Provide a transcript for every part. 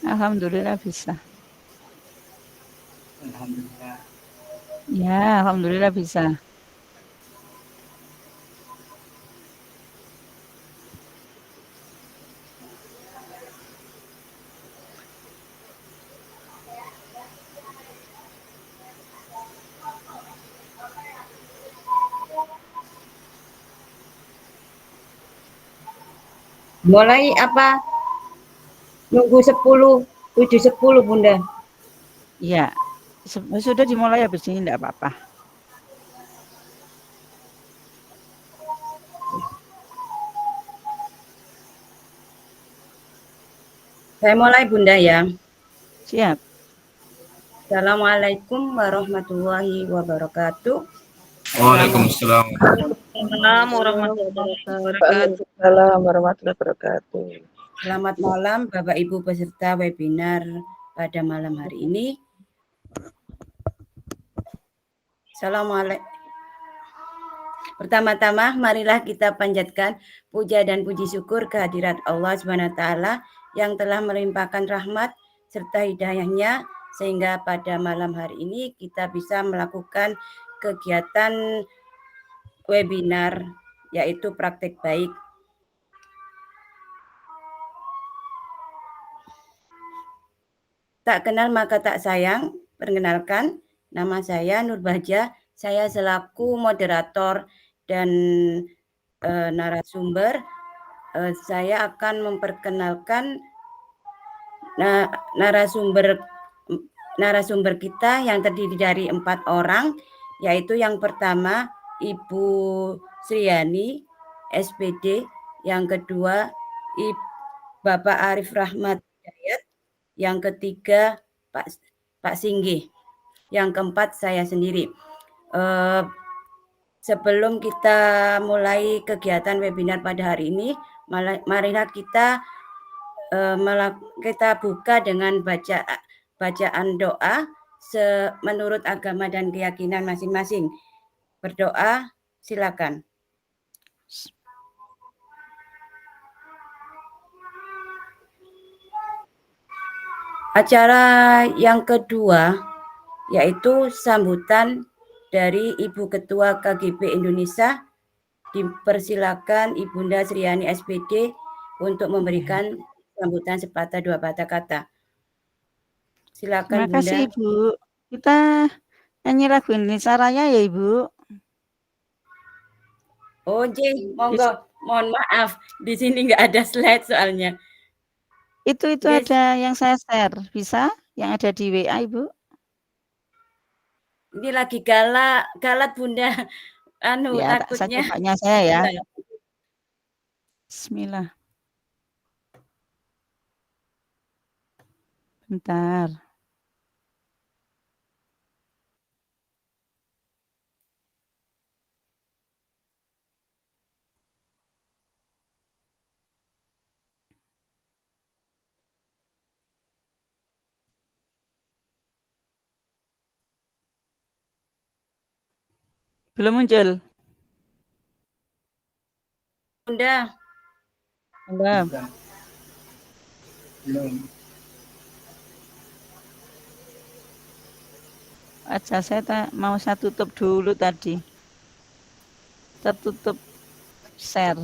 Alhamdulillah bisa. Alhamdulillah. Ya, alhamdulillah bisa. Mulai apa? Nunggu 10, 7:10 Bunda. Iya, sudah dimulai habis ini enggak apa-apa. Saya mulai Bunda ya. Siap. Assalamualaikum warahmatullahi wabarakatuh. Waalaikumsalam. Assalamualaikum warahmatullahi wabarakatuh. Waalaikumsalam warahmatullahi wabarakatuh. Selamat malam Bapak Ibu peserta webinar pada malam hari ini. Assalamualaikum. Pertama-tama marilah kita panjatkan puja dan puji syukur kehadirat Allah SWT yang telah melimpahkan rahmat serta hidayahnya sehingga pada malam hari ini kita bisa melakukan kegiatan webinar yaitu praktek baik. Tak kenal maka tak sayang, perkenalkan nama saya Nur Bahja, saya selaku moderator dan narasumber. Saya akan memperkenalkan narasumber kita yang terdiri dari 4 orang, yaitu yang pertama Ibu Sriani, SPD, yang kedua Bapak Arif Rahmat Hidayat, yang ketiga Pak Singgih, yang keempat saya sendiri. Sebelum kita mulai kegiatan webinar pada hari ini, marilah kita buka dengan bacaan doa menurut agama dan keyakinan masing-masing. Berdoa, silakan. Acara yang kedua yaitu sambutan dari Ibu Ketua KGB Indonesia. Dipersilakan Ibunda Sriani SPD untuk memberikan sambutan sepatah dua patah kata. Silakan Terima kasih Bunda. Ibu. Kita nyanyi lagu Indonesia Raya ya Ibu. Oh monggo. Mohon maaf, di sini nggak ada slide soalnya. Itu ada yang saya share, bisa? Yang ada di WA Ibu? Ini lagi galat Bunda. Ya, takutnya. saya cobanya saya ya. Bismillah. Bentar. Belum muncul. Bunda. Belum. Saya tutup dulu tadi. Tertutup share.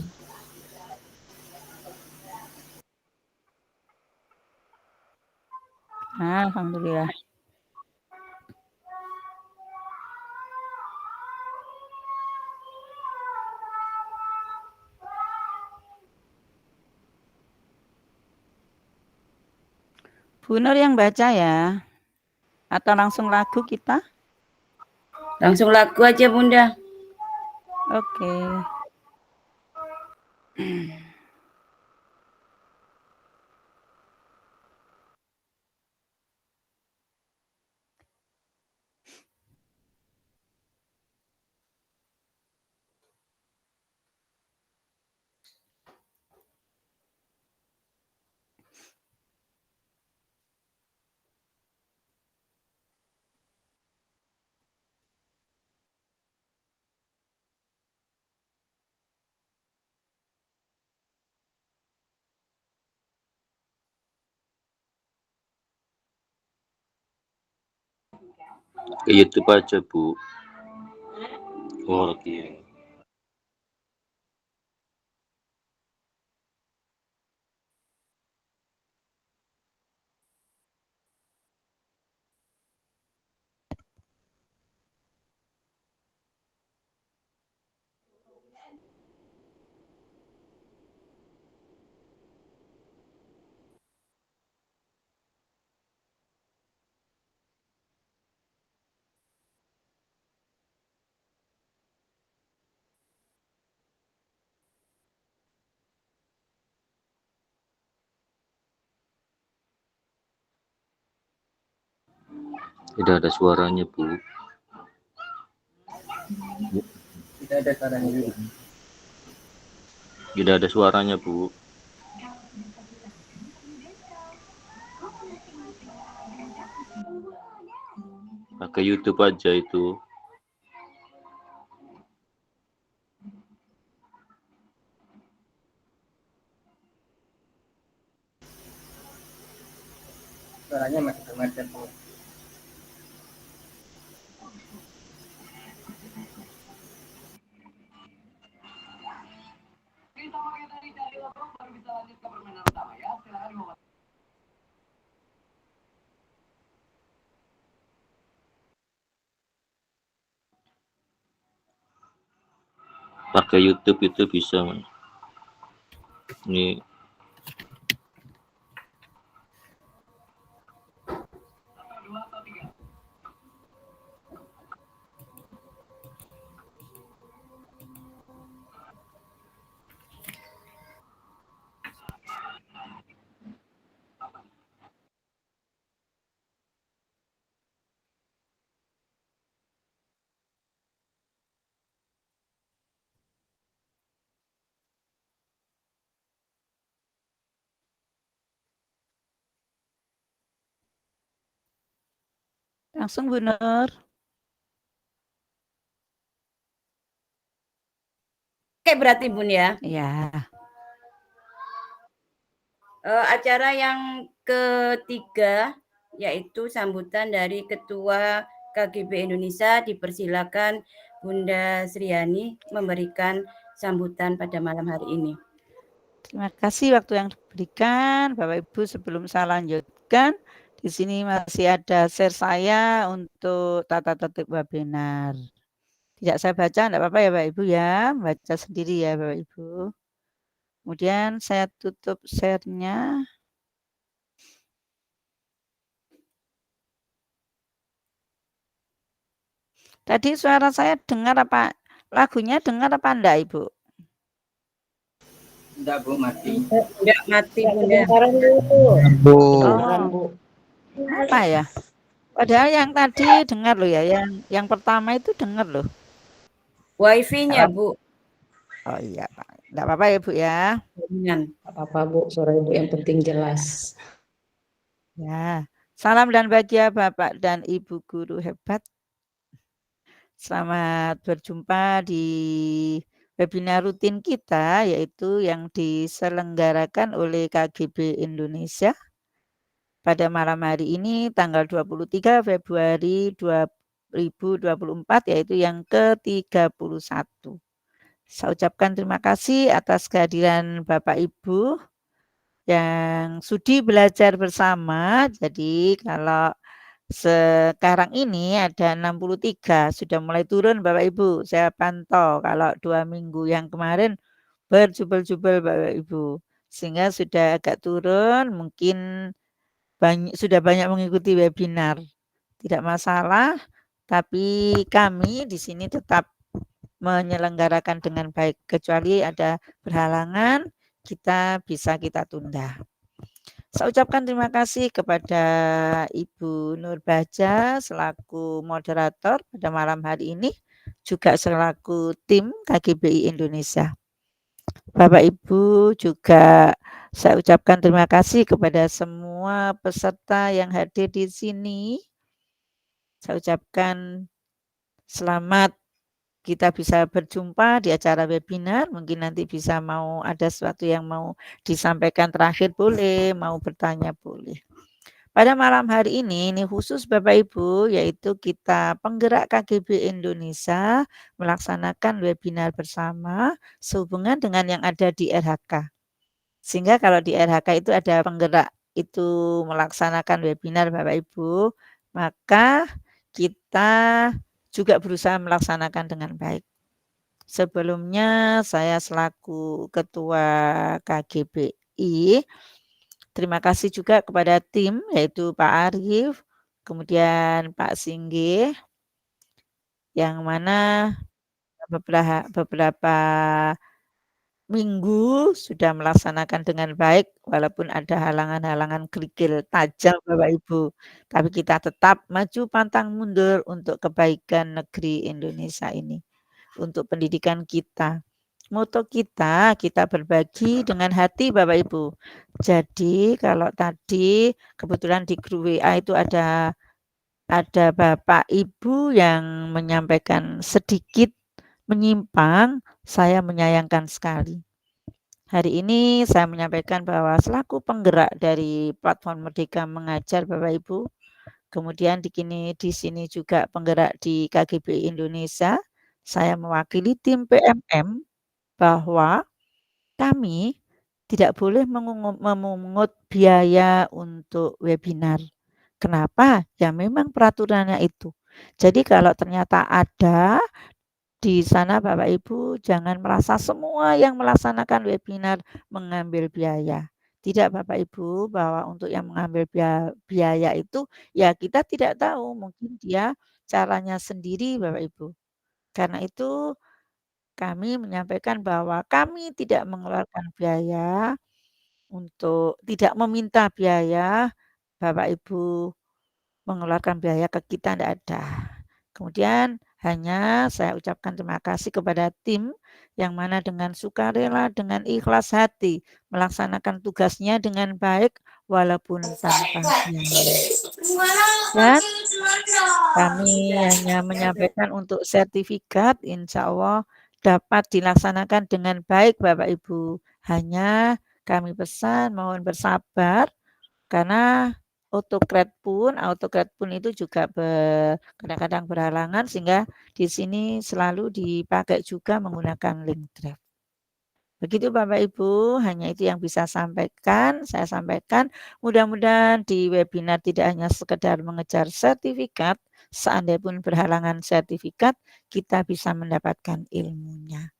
Alhamdulillah. Bu Nur yang baca ya? Atau langsung lagu kita? Langsung lagu aja Bunda. Oke. Ke YouTube aja, Bu. Oh, iya. Tidak ada suaranya, Bu. Tidak ada suaranya juga. Tidak ada suaranya, Bu. Pakai YouTube aja itu. Suaranya masih termacet, Bu. Pakai YouTube itu bisa, Mas. Ini Langsung Bu Nur. Oke, berarti Bun ya. Iya. Acara yang ketiga yaitu sambutan dari Ketua KGB Indonesia. Dipersilakan Bunda Sriani memberikan sambutan pada malam hari ini. Terima kasih waktu yang diberikan Bapak Ibu. Sebelum saya lanjutkan, di sini masih ada share saya untuk tata tertib webinar. Tidak saya baca, enggak apa-apa ya Bapak Ibu ya, baca sendiri ya Bapak Ibu. Kemudian saya tutup share-nya. Tadi suara saya dengar apa? Lagunya dengar apa enggak Ibu? Enggak, Bu, mati. Enggak mati Bunda. Bu. Oh, apa ya? Padahal yang tadi dengar loh ya, yang pertama itu dengar loh. Wifi-nya Bu. Oh iya Pak, enggak apa-apa ya Bu ya. Dengan Apa-apa Bu, suara Ibu yang penting jelas. Ya, salam dan bahagia Bapak dan Ibu guru hebat. Selamat berjumpa di webinar rutin kita, yaitu yang diselenggarakan oleh KGB Indonesia pada malam hari ini tanggal 23 Februari 2024, yaitu yang ke-31. Saya ucapkan terima kasih atas kehadiran Bapak Ibu yang sudi belajar bersama. Jadi kalau sekarang ini ada 63, sudah mulai turun Bapak Ibu. Saya pantau kalau 2 minggu yang kemarin berjubel-jubel Bapak Ibu. Sehingga sudah agak turun, mungkin sudah banyak mengikuti webinar. Tidak masalah, tapi kami di sini tetap menyelenggarakan dengan baik. Kecuali ada berhalangan, kita tunda. Saya ucapkan terima kasih kepada Ibu Nur Baja selaku moderator pada malam hari ini, juga selaku tim KGBI Indonesia. Bapak Ibu juga saya ucapkan terima kasih kepada semua peserta yang hadir di sini. Saya ucapkan selamat kita bisa berjumpa di acara webinar, mungkin nanti bisa mau ada sesuatu yang mau disampaikan terakhir boleh, mau bertanya boleh. Pada malam hari ini khusus Bapak Ibu, yaitu kita penggerak KGB Indonesia melaksanakan webinar bersama sehubungan dengan yang ada di RHK. Sehingga kalau di RHK itu ada penggerak itu melaksanakan webinar Bapak Ibu, maka kita juga berusaha melaksanakan dengan baik. Sebelumnya saya selaku Ketua KGBI, terima kasih juga kepada tim yaitu Pak Arif, kemudian Pak Singgih, yang mana beberapa minggu sudah melaksanakan dengan baik walaupun ada halangan-halangan kerikil tajam Bapak Ibu. Tapi kita tetap maju pantang mundur untuk kebaikan negeri Indonesia ini, untuk pendidikan kita. Moto kita berbagi dengan hati Bapak Ibu. Jadi kalau tadi kebetulan di grup WA itu ada Bapak Ibu yang menyampaikan sedikit menyimpang, saya menyayangkan sekali. Hari ini saya menyampaikan bahwa selaku penggerak dari platform Merdeka Mengajar Bapak Ibu, kemudian di sini juga penggerak di KGB Indonesia, saya mewakili tim PMM bahwa kami tidak boleh memungut biaya untuk webinar. Kenapa? Ya memang peraturannya itu. Jadi kalau ternyata ada di sana Bapak Ibu jangan merasa semua yang melaksanakan webinar mengambil biaya. Tidak Bapak Ibu, bahwa untuk yang mengambil biaya itu ya kita tidak tahu, mungkin dia caranya sendiri Bapak Ibu. Karena itu kami menyampaikan bahwa kami tidak mengeluarkan biaya untuk tidak meminta biaya Bapak Ibu mengeluarkan biaya ke kita, tidak ada. Kemudian hanya saya ucapkan terima kasih kepada tim yang mana dengan sukarela, dengan ikhlas hati melaksanakan tugasnya dengan baik walaupun tanpa biaya. Dan kami hanya menyampaikan untuk sertifikat insya Allah dapat dilaksanakan dengan baik Bapak Ibu. Hanya kami pesan mohon bersabar karena AutoCAD pun itu juga kadang-kadang berhalangan sehingga di sini selalu dipakai juga menggunakan link drive. Begitu Bapak Ibu, hanya itu yang bisa saya sampaikan. Mudah-mudahan di webinar tidak hanya sekedar mengejar sertifikat, seandainya pun berhalangan sertifikat, kita bisa mendapatkan ilmunya.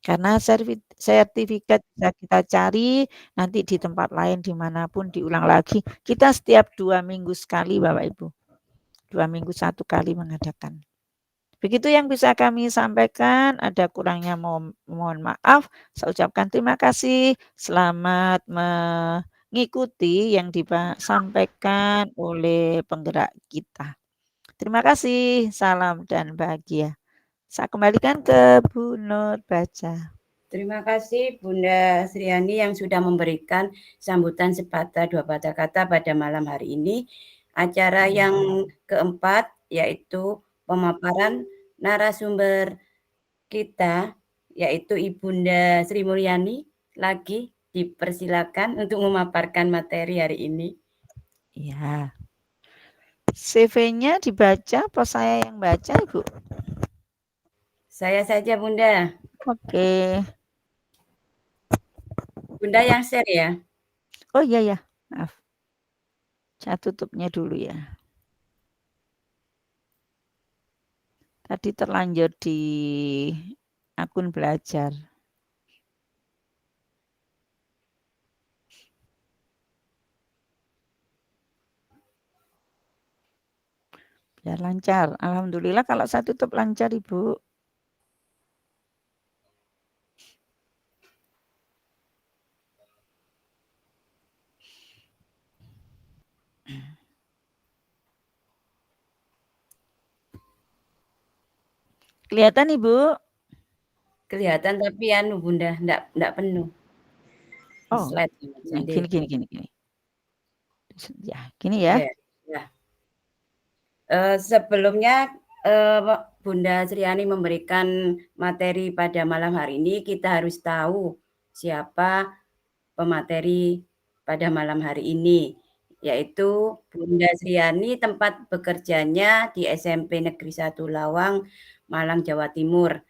Karena sertifikat bisa kita cari nanti di tempat lain dimanapun diulang lagi. Kita setiap 2 minggu sekali Bapak Ibu. 2 minggu 1 kali mengadakan. Begitu yang bisa kami sampaikan, ada kurangnya mohon maaf. Saya ucapkan terima kasih. Selamat mengikuti yang disampaikan oleh penggerak kita. Terima kasih, salam dan bahagia. Saya kembalikan ke Bu Nur Baca. Terima kasih Bunda Sriani yang sudah memberikan sambutan sepatah dua patah kata pada malam hari ini. Acara yang keempat yaitu pemaparan narasumber kita yaitu Ibunda Sri Mulyani lagi dipersilakan untuk memaparkan materi hari ini. Iya. CV-nya dibaca apa saya yang baca, Ibu? Saya saja Bunda. Oke. Bunda yang share ya. Oh iya ya, maaf. Saya tutupnya dulu ya. Tadi terlanjur di akun belajar. Biar lancar. Alhamdulillah kalau saya tutup lancar, Ibu. Kelihatan Ibu? Kelihatan tapi Bunda enggak penuh. Oh, slide gini. Ya, gini ya. Ya. Sebelumnya Bunda Sriani memberikan materi pada malam hari ini, kita harus tahu siapa pemateri pada malam hari ini, yaitu Bunda Sriani tempat bekerjanya di SMP Negeri 1 Lawang, Malang, Jawa Timur.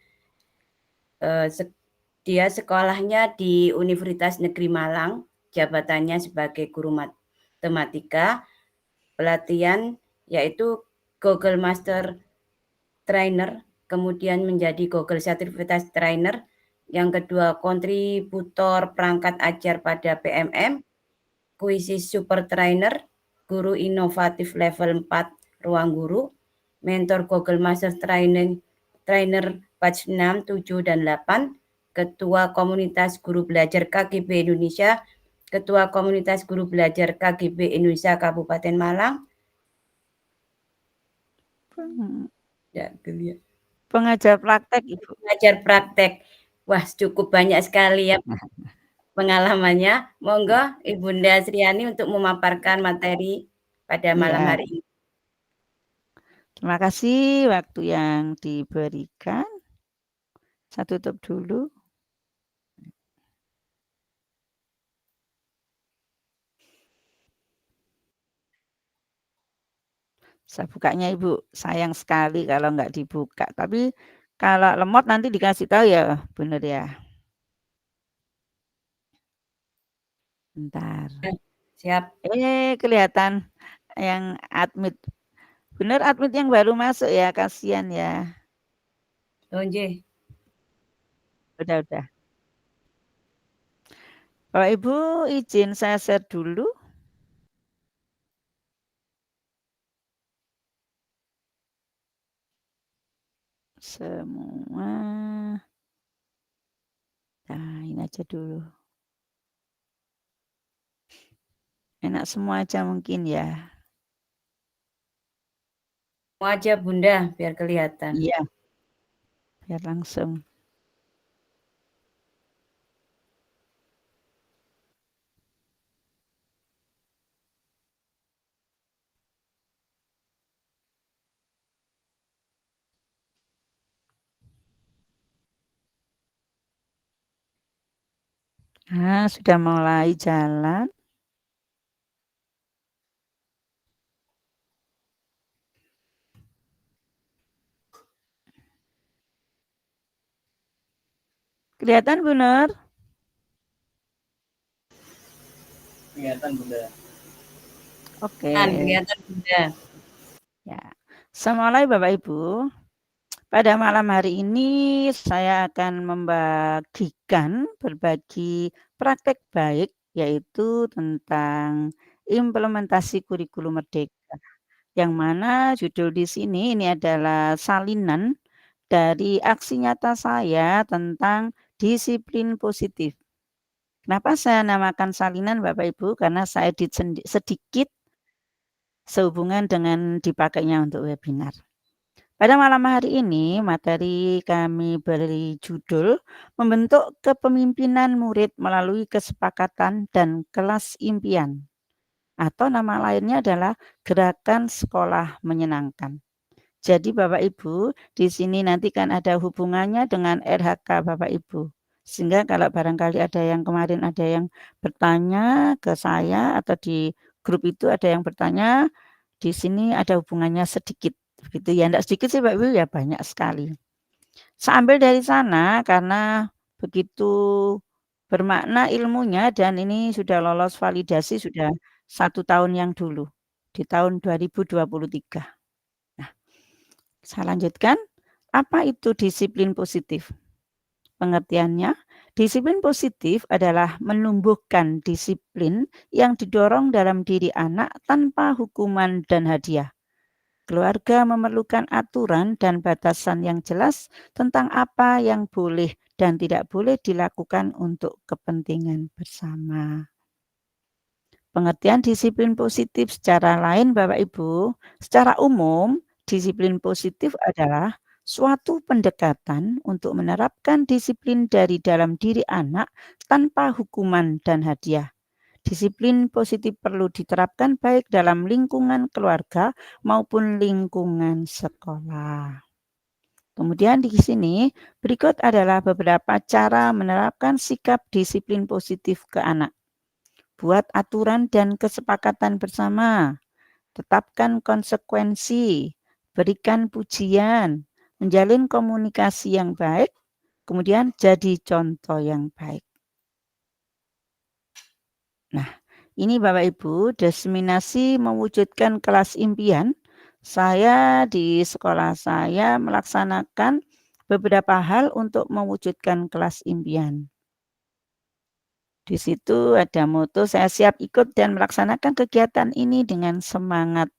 Dia sekolahnya di Universitas Negeri Malang, jabatannya sebagai guru matematika, pelatihan yaitu Google Master Trainer, kemudian menjadi Google Certified Trainer. Yang kedua, kontributor perangkat ajar pada PMM, kuisi Super Trainer, guru inovatif level 4 ruang guru, mentor Google Master Trainer batch 6, 7, dan 8, ketua komunitas guru belajar KGB Indonesia, ketua komunitas guru belajar KGB Indonesia Kabupaten Malang, pengajar praktek, Ibu. Pengajar praktek. Wah, cukup banyak sekali ya pengalamannya. Monggo Ibunda Sriani untuk memaparkan materi pada malam Iya. hari ini. Terima kasih waktu yang diberikan. Saya tutup dulu. Saya bukanya Ibu, sayang sekali kalau nggak dibuka. Tapi kalau lemot nanti dikasih tahu ya, bener ya. Bentar. Siap. Kelihatan yang admit. Bener admit yang baru masuk ya, kasihan ya. Donje. Udah. Bapak Ibu, izin saya share dulu. Semua. Nah, ini aja dulu. Enak semua aja mungkin ya. Mau aja Bunda, biar kelihatan. Iya. Biar langsung. Nah, sudah mulai jalan. Kelihatan benar? Kelihatan Bunda. Oke. Kelihatan Bunda. Ya. Mulai Bapak Ibu. Pada malam hari ini saya akan membagikan berbagi praktek baik, yaitu tentang implementasi kurikulum merdeka. Yang mana judul di sini ini adalah salinan dari aksi nyata saya tentang disiplin positif. Kenapa saya namakan salinan Bapak Ibu? Karena saya sedikit sehubungan dengan dipakainya untuk webinar. Pada malam hari ini, materi kami beri judul membentuk kepemimpinan murid melalui kesepakatan dan kelas impian. Atau nama lainnya adalah gerakan sekolah menyenangkan. Jadi Bapak Ibu, di sini nanti kan ada hubungannya dengan RHK Bapak Ibu. Sehingga kalau barangkali ada yang kemarin ada yang bertanya ke saya atau di grup itu ada yang bertanya, di sini ada hubungannya sedikit. Begitu ya, enggak sedikit sih Pak Ibu ya, banyak sekali. Saya ambil dari sana karena begitu bermakna ilmunya dan ini sudah lolos validasi sudah 1 tahun yang dulu, di tahun 2023. Nah, saya lanjutkan, apa itu disiplin positif? Pengertiannya, disiplin positif adalah menumbuhkan disiplin yang didorong dalam diri anak tanpa hukuman dan hadiah. Keluarga memerlukan aturan dan batasan yang jelas tentang apa yang boleh dan tidak boleh dilakukan untuk kepentingan bersama. Pengertian disiplin positif secara lain Bapak Ibu, secara umum disiplin positif adalah suatu pendekatan untuk menerapkan disiplin dari dalam diri anak tanpa hukuman dan hadiah. Disiplin positif perlu diterapkan baik dalam lingkungan keluarga maupun lingkungan sekolah. Kemudian di sini berikut adalah beberapa cara menerapkan sikap disiplin positif ke anak. buat aturan dan kesepakatan bersama, tetapkan konsekuensi, berikan pujian, menjalin komunikasi yang baik, kemudian jadi contoh yang baik. Nah, ini Bapak Ibu, diseminasi mewujudkan kelas impian. Saya di sekolah saya melaksanakan beberapa hal untuk mewujudkan kelas impian. Di situ ada moto, saya siap ikut dan melaksanakan kegiatan ini dengan semangat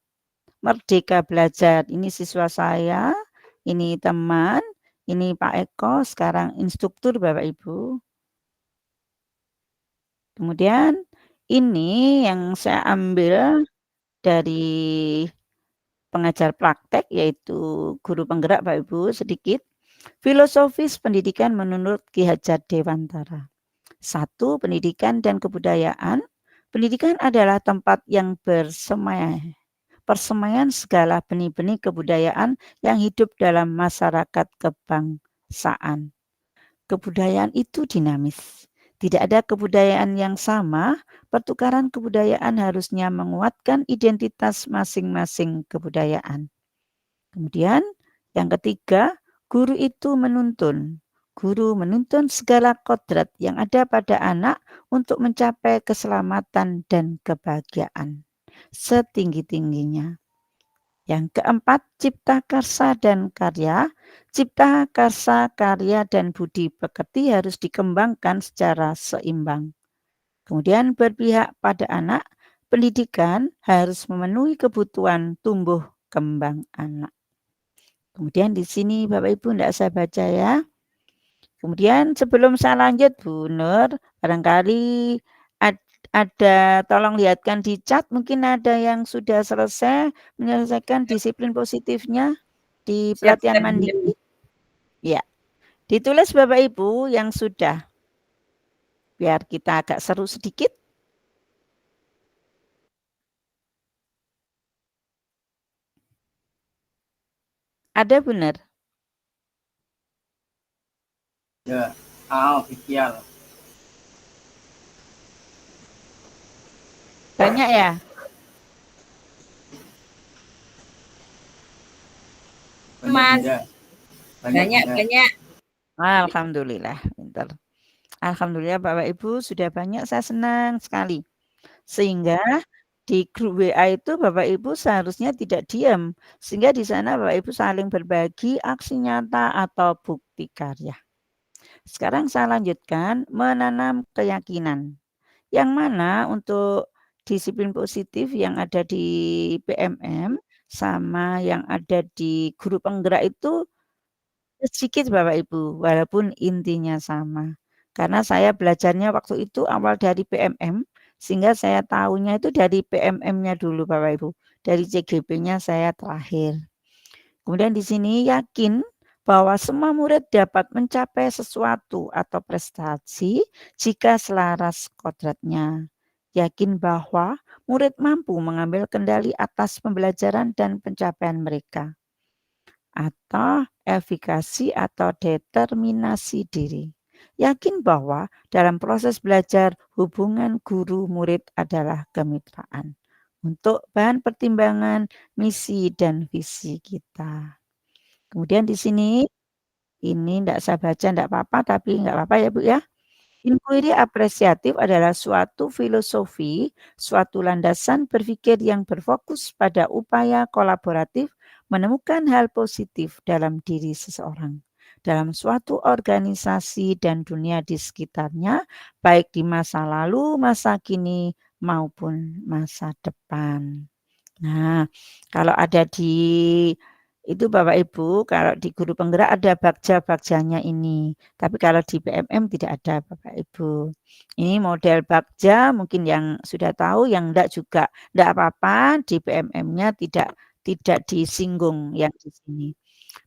merdeka belajar. Ini siswa saya, ini teman, ini Pak Eko, sekarang instruktur Bapak Ibu. Kemudian ini yang saya ambil dari pengajar praktek, yaitu guru penggerak Bapak Ibu, sedikit. Filosofis pendidikan menurut Ki Hajar Dewantara. 1. Pendidikan dan kebudayaan. Pendidikan adalah tempat yang persemaian segala benih-benih kebudayaan yang hidup dalam masyarakat kebangsaan. Kebudayaan itu dinamis. Tidak ada kebudayaan yang sama, pertukaran kebudayaan harusnya menguatkan identitas masing-masing kebudayaan. Kemudian yang ketiga, guru itu menuntun. Guru menuntun segala kodrat yang ada pada anak untuk mencapai keselamatan dan kebahagiaan setinggi-tingginya. Yang keempat, cipta karsa dan karya. Cipta karsa, karya, dan budi pekerti harus dikembangkan secara seimbang. Kemudian berpihak pada anak, pendidikan harus memenuhi kebutuhan tumbuh kembang anak. Kemudian di sini Bapak Ibu tidak saya baca ya. Kemudian sebelum saya lanjut Bu Nur, barangkali ada, tolong lihatkan di chat, mungkin ada yang sudah selesai menyelesaikan disiplin positifnya di pelatihan mandiri. Ya, ditulis Bapak Ibu yang sudah. Biar kita agak seru sedikit. Ada benar? Ya, official. Banyak ya? Mas. Banyak. Alhamdulillah, pintar. Alhamdulillah Bapak Ibu sudah banyak, saya senang sekali. Sehingga di grup WA itu Bapak Ibu seharusnya tidak diam. Sehingga di sana Bapak Ibu saling berbagi aksi nyata atau bukti karya. Sekarang saya lanjutkan menanam keyakinan. Yang mana untuk disiplin positif yang ada di PMM sama yang ada di guru penggerak itu sedikit Bapak Ibu, walaupun intinya sama. Karena saya belajarnya waktu itu awal dari PMM, sehingga saya tahunya itu dari PMM-nya dulu Bapak Ibu. Dari CGP-nya saya terakhir. Kemudian di sini yakin bahwa semua murid dapat mencapai sesuatu atau prestasi jika selaras kodratnya. Yakin bahwa murid mampu mengambil kendali atas pembelajaran dan pencapaian mereka. Atau efikasi atau determinasi diri. Yakin bahwa dalam proses belajar hubungan guru-murid adalah kemitraan. Untuk bahan pertimbangan misi dan visi kita. Kemudian di sini, ini tidak saya baca, tidak apa-apa, tapi nggak apa-apa ya Bu ya. Inquiry apresiatif adalah suatu filosofi, suatu landasan berpikir yang berfokus pada upaya kolaboratif menemukan hal positif dalam diri seseorang, dalam suatu organisasi dan dunia di sekitarnya, baik di masa lalu, masa kini, maupun masa depan. Nah, kalau ada di itu Bapak Ibu, kalau di guru penggerak ada bagja-bagjanya ini. Tapi kalau di PMM tidak ada Bapak Ibu. Ini model bagja mungkin yang sudah tahu, yang enggak juga enggak apa-apa, di PMM-nya tidak disinggung yang di sini.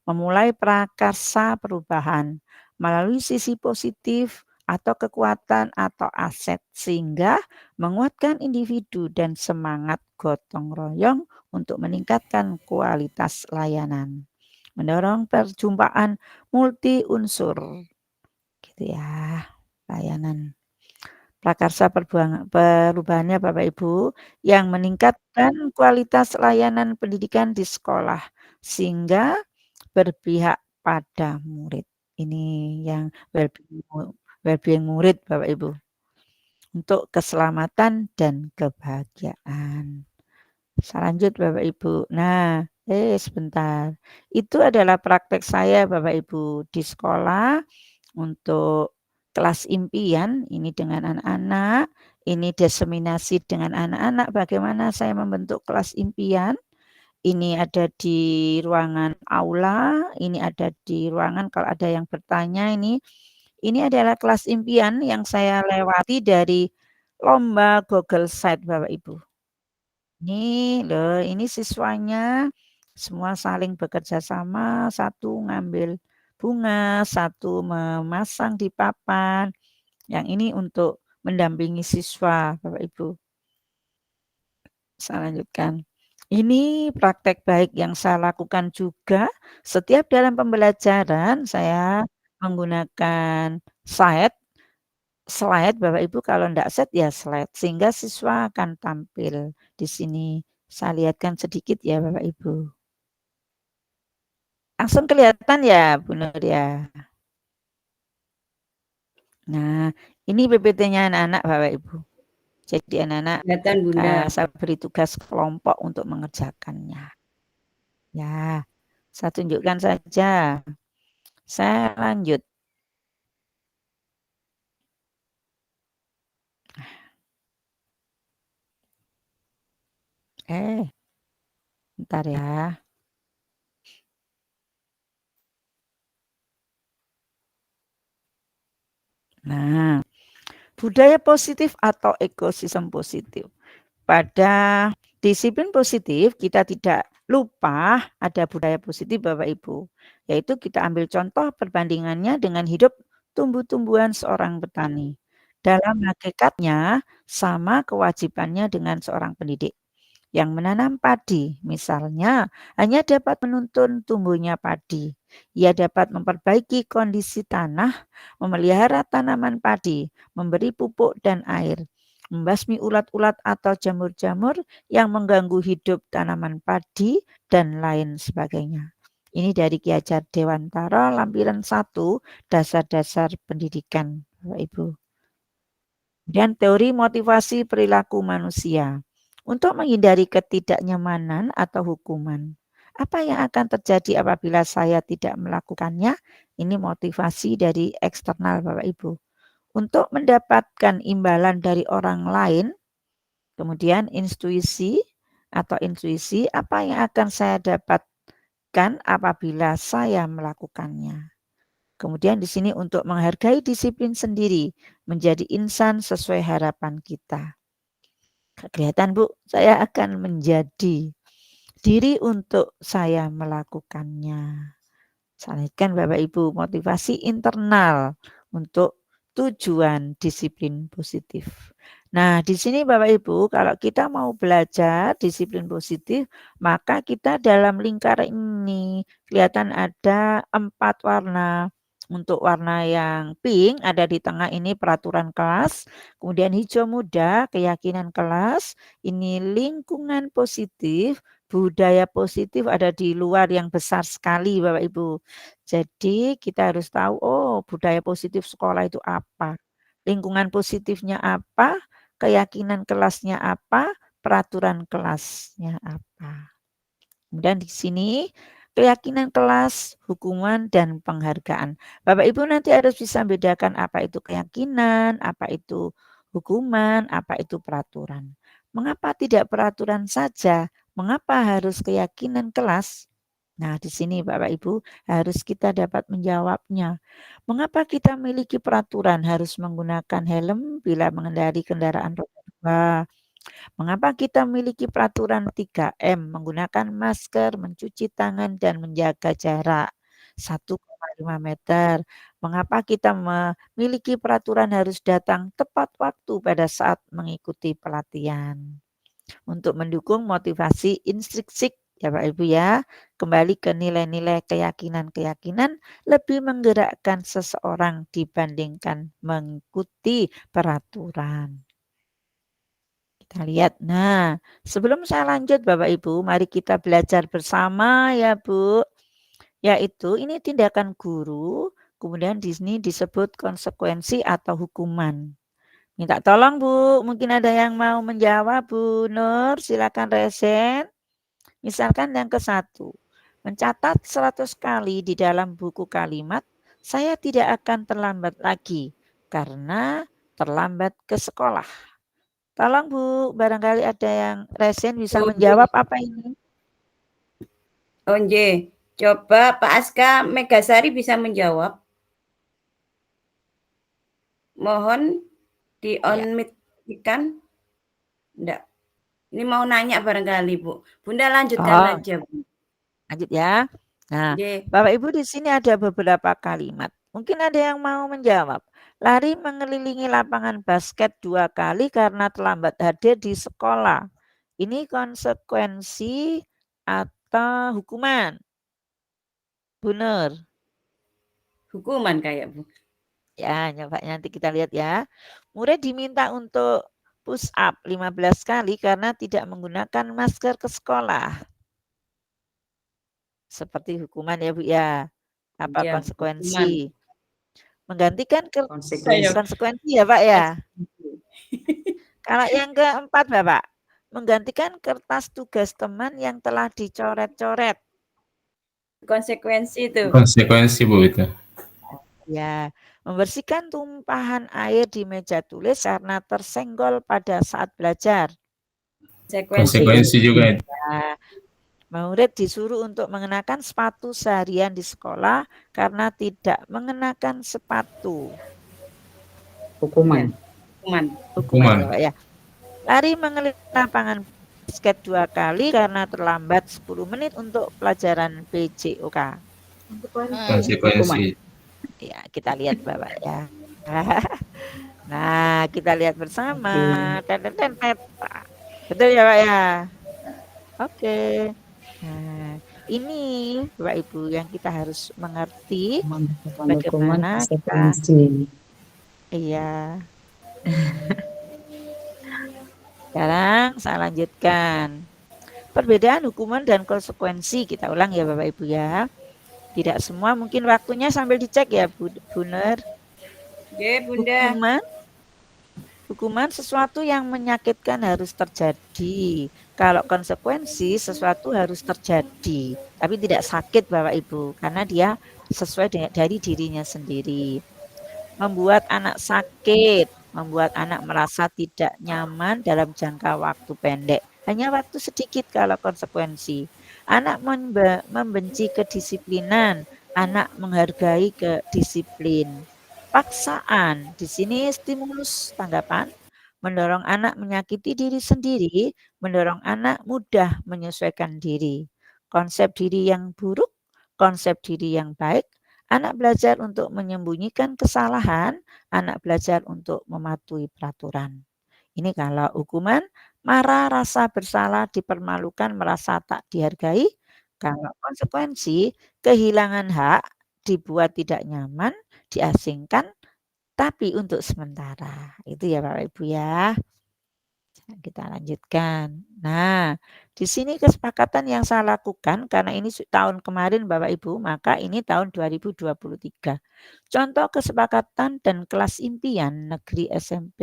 Memulai prakarsa perubahan melalui sisi positif atau kekuatan atau aset sehingga menguatkan individu dan semangat gotong royong untuk meningkatkan kualitas layanan. Mendorong perjumpaan multi unsur. Gitu ya, layanan. prakarsa perubahannya Bapak Ibu, yang meningkatkan kualitas layanan pendidikan di sekolah sehingga berpihak pada murid. Ini yang well-being murid Bapak Ibu. Untuk keselamatan dan kebahagiaan. Saya lanjut Bapak Ibu. Nah, sebentar. Itu adalah praktek saya Bapak Ibu di sekolah untuk kelas impian, ini dengan anak-anak, ini diseminasi dengan anak-anak bagaimana saya membentuk kelas impian. Ini ada di ruangan aula, ini ada di ruangan kalau ada yang bertanya ini adalah kelas impian yang saya lewati dari lomba Google Site Bapak Ibu. Ini loh, ini siswanya semua saling bekerja sama, satu ngambil bunga, satu memasang di papan. Yang ini untuk mendampingi siswa, Bapak Ibu. Saya lanjutkan. Ini praktek baik yang saya lakukan juga setiap dalam pembelajaran saya menggunakan slide Bapak Ibu, kalau enggak set ya slide sehingga siswa akan tampil di sini. Saya lihatkan sedikit ya Bapak Ibu. Langsung kelihatan ya Bu Nur ya. Nah, ini PPT-nya anak-anak Bapak Ibu. Jadi anak-anak saya beri tugas kelompok untuk mengerjakannya. Ya, saya tunjukkan saja. Saya lanjut. Bentar ya. Nah, budaya positif atau ekosistem positif. Pada disiplin positif kita tidak lupa ada budaya positif Bapak Ibu. Yaitu kita ambil contoh perbandingannya dengan hidup tumbuh-tumbuhan seorang petani. Dalam hakikatnya sama kewajibannya dengan seorang pendidik yang menanam padi. Misalnya hanya dapat menuntun tumbuhnya padi. Ia dapat memperbaiki kondisi tanah, memelihara tanaman padi, memberi pupuk dan air, membasmi ulat-ulat atau jamur-jamur yang mengganggu hidup tanaman padi, dan lain sebagainya. Ini dari Ki Hajar Dewantara, lampiran 1, dasar-dasar pendidikan, Bapak Ibu. Dan teori motivasi perilaku manusia. Untuk menghindari ketidaknyamanan atau hukuman. Apa yang akan terjadi apabila saya tidak melakukannya? Ini motivasi dari eksternal Bapak Ibu. Untuk mendapatkan imbalan dari orang lain, kemudian intuisi, apa yang akan saya dapatkan apabila saya melakukannya. Kemudian di sini untuk menghargai disiplin sendiri, menjadi insan sesuai harapan kita. Kelihatan Bu, saya akan menjadi diri untuk saya melakukannya. Saya lihatkan Bapak Ibu, motivasi internal untuk tujuan disiplin positif. Nah, di sini Bapak Ibu, kalau kita mau belajar disiplin positif, maka kita dalam lingkaran ini kelihatan ada 4 warna. Untuk warna yang pink ada di tengah ini peraturan kelas, kemudian hijau muda keyakinan kelas, ini lingkungan positif, budaya positif ada di luar yang besar sekali Bapak Ibu. Jadi kita harus tahu, oh budaya positif sekolah itu apa, lingkungan positifnya apa, keyakinan kelasnya apa, peraturan kelasnya apa. Kemudian di sini keyakinan kelas, hukuman, dan penghargaan. Bapak Ibu nanti harus bisa bedakan apa itu keyakinan, apa itu hukuman, apa itu peraturan. Mengapa tidak peraturan saja? Mengapa harus keyakinan kelas? Nah, di sini Bapak Ibu harus kita dapat menjawabnya. Mengapa kita memiliki peraturan harus menggunakan helm bila mengendarai kendaraan roda 2? Mengapa kita memiliki peraturan 3M, menggunakan masker, mencuci tangan, dan menjaga jarak 1,5 meter? Mengapa kita memiliki peraturan harus datang tepat waktu pada saat mengikuti pelatihan? Untuk mendukung motivasi intrinsik Ya Pak Ibu ya, kembali ke nilai-nilai keyakinan-keyakinan lebih menggerakkan seseorang dibandingkan mengikuti peraturan. Kita lihat. Nah, sebelum saya lanjut Bapak Ibu, mari kita belajar bersama ya Bu. Yaitu ini tindakan guru, kemudian di sini disebut konsekuensi atau hukuman. Minta tolong Bu, mungkin ada yang mau menjawab Bu Nur, silakan resen. Misalkan yang ke-1, mencatat 100 kali di dalam buku kalimat, saya tidak akan terlambat lagi karena terlambat ke sekolah. Tolong Bu, barangkali ada yang resen bisa menjawab apa ini? Oh, nggih. Coba Pak Aska Megasari bisa menjawab. Mohon di-on-mute-kan. Enggak. Ini mau nanya barangkali, Bu. Bunda lanjutkan aja, Bu. Lanjut ya. Nah, Nggih. Bapak Ibu di sini ada beberapa kalimat. Mungkin ada yang mau menjawab. Lari mengelilingi lapangan basket 2 kali karena terlambat hadir di sekolah. Ini konsekuensi atau hukuman? Bu Nur. Hukuman kayak, Bu. Ya, nanti kita lihat ya. Murid diminta untuk push up 15 kali karena tidak menggunakan masker ke sekolah. Seperti hukuman ya Bu ya. Apa Iya, konsekuensi? Menggantikan Konsekuensi. konsekuensi ya Pak ya. Kalau yang keempat Bapak, menggantikan kertas tugas teman yang telah dicoret-coret. Konsekuensi itu. Konsekuensi Bu itu. Ya, membersihkan tumpahan air di meja tulis karena tersenggol pada saat belajar. Konsekuensi juga itu. Ya, murid disuruh untuk mengenakan sepatu seharian di sekolah karena tidak mengenakan sepatu. Hukuman. Hukuman ya Pak ya. Lari mengelilingi lapangan basket 2 kali karena terlambat 10 menit untuk pelajaran PJOK. Konsekuensi. Ya, kita lihat Bapak ya. Nah, kita lihat bersama. Betul ya Pak ya? Oke. Nah, ini Bapak Ibu yang kita harus mengerti bagaimana kita. Iya. Sekarang saya lanjutkan. Perbedaan hukuman dan konsekuensi kita ulang ya Bapak Ibu ya. Tidak semua mungkin waktunya sambil dicek ya Bu Nur. Oke, Bunda. Hukuman sesuatu yang menyakitkan harus terjadi. Kalau konsekuensi sesuatu harus terjadi, tapi tidak sakit Bapak Ibu karena dia sesuai dari dirinya sendiri. Membuat anak sakit, membuat anak merasa tidak nyaman dalam jangka waktu pendek. Hanya waktu sedikit kalau konsekuensi. Anak membenci kedisiplinan, anak menghargai kedisiplin. Paksaan, di sini stimulus tanggapan, mendorong anak menyakiti diri sendiri, mendorong anak mudah menyesuaikan diri. Konsep diri yang buruk, konsep diri yang baik, anak belajar untuk menyembunyikan kesalahan, anak belajar untuk mematuhi peraturan. Ini kalau hukuman, marah, rasa bersalah, dipermalukan, merasa tak dihargai. Kalau konsekuensi, kehilangan hak, dibuat tidak nyaman, diasingkan, tapi untuk sementara. Itu ya Bapak Ibu ya. Kita lanjutkan. Nah, di sini kesepakatan yang saya lakukan karena ini tahun kemarin Bapak Ibu, maka ini tahun 2023. Contoh kesepakatan dan kelas impian negeri SMP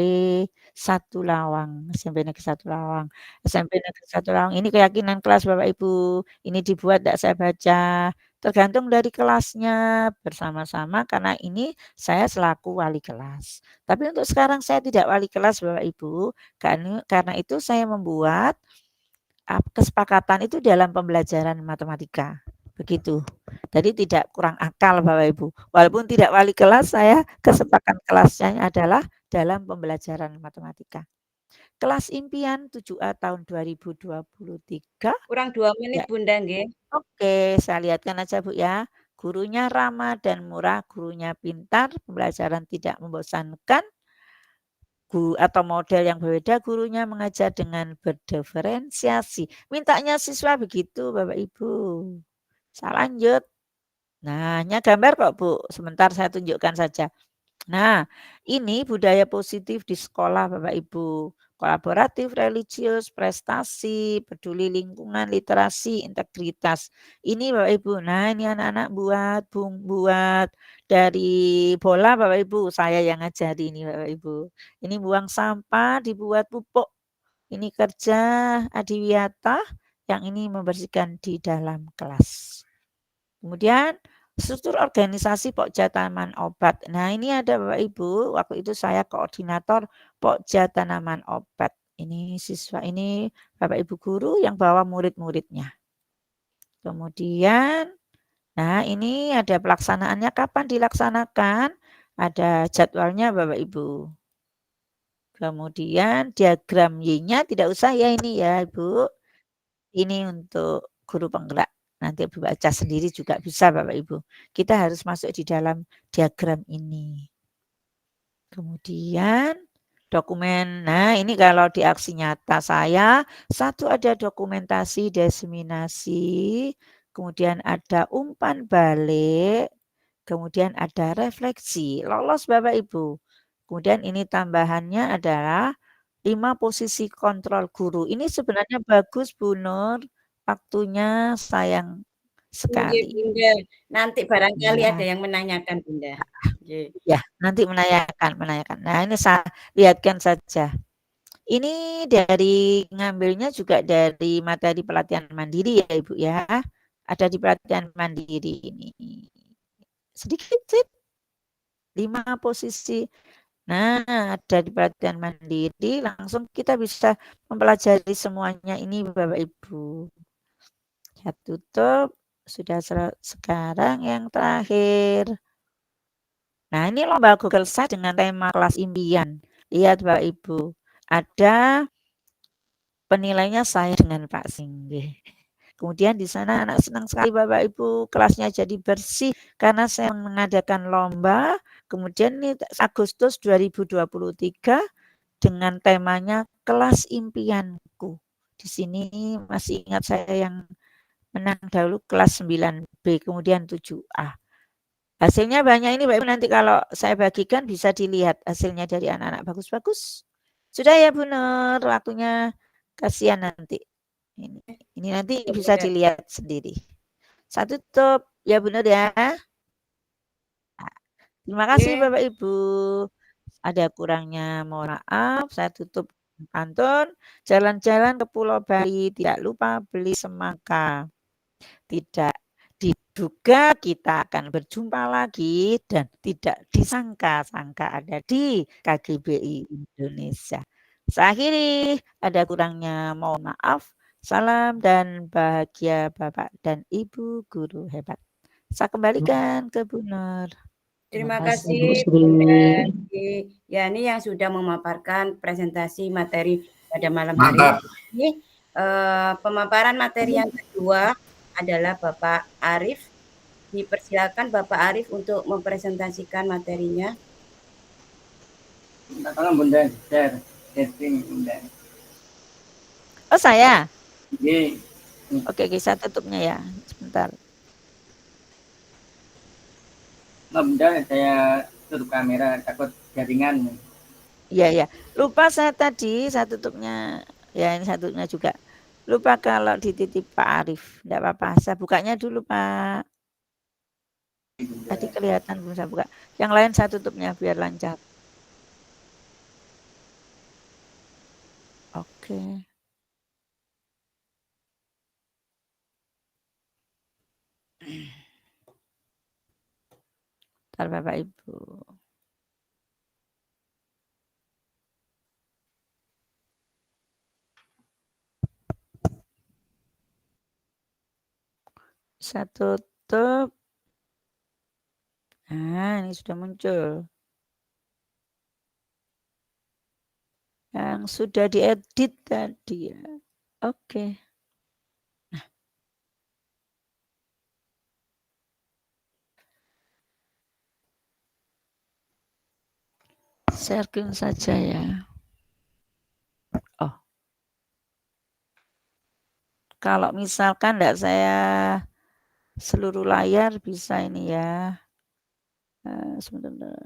1 Lawang, SMP Negeri 1 Lawang. SMP Negeri 1 Lawang ini keyakinan kelas Bapak Ibu. Ini dibuat tidak saya baca. Tergantung dari kelasnya bersama-sama karena ini saya selaku wali kelas. Tapi untuk sekarang saya tidak wali kelas Bapak Ibu. Karena itu saya membuat kesepakatan itu dalam pembelajaran matematika. Begitu. Jadi tidak kurang akal Bapak Ibu. Walaupun tidak wali kelas, saya kesepakatan kelasnya adalah dalam pembelajaran matematika. Kelas impian 7A tahun 2023. Kurang 2 menit Bunda nggih. Oke, saya lihatkan aja Bu ya. Gurunya ramah dan murah, gurunya pintar, pembelajaran tidak membosankan, atau model yang berbeda, gurunya mengajar dengan berdiferensiasi. Mintanya siswa begitu, Bapak Ibu. Saya lanjut. Nah, hanya gambar kok, Bu. Sebentar saya tunjukkan saja. Nah, ini budaya positif di sekolah, Bapak Ibu. Kolaboratif, religius, prestasi, peduli lingkungan, literasi, integritas. Ini Bapak Ibu. Nah, ini anak-anak buat dari bola Bapak Ibu. Saya yang ngajari ini Bapak Ibu. Ini buang sampah, dibuat pupuk. Ini kerja Adiwiyata, yang ini membersihkan di dalam kelas. Kemudian struktur organisasi Pokja Tanaman Obat. Nah, ini ada Bapak Ibu, waktu itu saya koordinator Pokja Tanaman Obat. Ini siswa, ini Bapak Ibu guru yang bawa murid-muridnya. Kemudian, nah ini ada pelaksanaannya, kapan dilaksanakan, ada jadwalnya Bapak Ibu. Kemudian diagram Y-nya tidak usah ya ini ya Ibu. Ini untuk guru penggerak. Nanti Ibu baca sendiri juga bisa Bapak Ibu. Kita harus masuk di dalam diagram ini. Kemudian dokumen. Nah, ini kalau di aksi nyata saya, satu ada dokumentasi diseminasi, kemudian ada umpan balik, kemudian ada refleksi. Lolos Bapak Ibu. Kemudian ini tambahannya adalah 5 posisi kontrol guru. Ini sebenarnya bagus Bu Nur. Waktunya sayang sekali. Bunda. Nanti barangkali Ya. ada yang menanyakan Bunda. Ya, nanti menanyakan. Nah, ini saya lihatkan saja. Ini dari ngambilnya juga dari materi pelatihan mandiri ya Ibu ya. Ada di pelatihan mandiri ini. Sedikit 5 posisi. Nah, ada di pelatihan mandiri, langsung kita bisa mempelajari semuanya ini Bapak Ibu. Ya tutup, sudah sekarang yang terakhir. Nah, ini lomba Google Sites dengan tema kelas impian. Lihat Bapak Ibu, ada penilainya saya dengan Pak Singgih. Kemudian di sana anak senang sekali Bapak Ibu, kelasnya jadi bersih karena saya mengadakan lomba. Kemudian ini Agustus 2023 dengan temanya kelas impianku. Di sini masih ingat saya yang menang dahulu kelas 9B, kemudian 7A. Hasilnya banyak ini Bapak Ibu, nanti kalau saya bagikan bisa dilihat hasilnya dari anak-anak bagus-bagus. Sudah ya Bu Nur, waktunya kasihan nanti. Ini nanti bisa dilihat sendiri. Saya tutup ya Bu Nur ya. Terima kasih Bapak Ibu. Ada kurangnya mohon maaf. Saya tutup pantun. Jalan-jalan ke Pulau Bali, tidak lupa beli semangka. Tidak diduga kita akan berjumpa lagi dan tidak disangka-sangka ada di KGBI Indonesia. Saya akhiri, ada kurangnya mohon maaf. Salam dan bahagia Bapak dan Ibu guru hebat. Saya kembalikan ke Bu Nur. Terima Bu kasih Sri. Bunda Yani yang sudah memaparkan presentasi materi pada malam hari ini. Pemaparan materi yang kedua adalah Bapak Arif. Dipersilakan Bapak Arif untuk mempresentasikan materinya. Tolong Bunda share setting Bunda. Oh saya? Jadi, Oke, saya tutupnya ya. Sebentar. Bunda saya tutup kamera takut jaringan. Iya. Lupa saya tadi, saya tutupnya. Ya ini saya tutupnya juga. Lupa kalau dititip Pak Arif. Tidak apa-apa, saya bukanya dulu Pak. Tadi kelihatan belum saya buka. Yang lain saya tutupnya biar lancar. Oke. Bentar Bapak Ibu. Saya tutup. Nah, ini sudah muncul. Yang sudah diedit tadi ya. Oke. Nah. share screen saja ya. Oh. Kalau misalkan enggak saya seluruh layar bisa ini ya. Sebentar.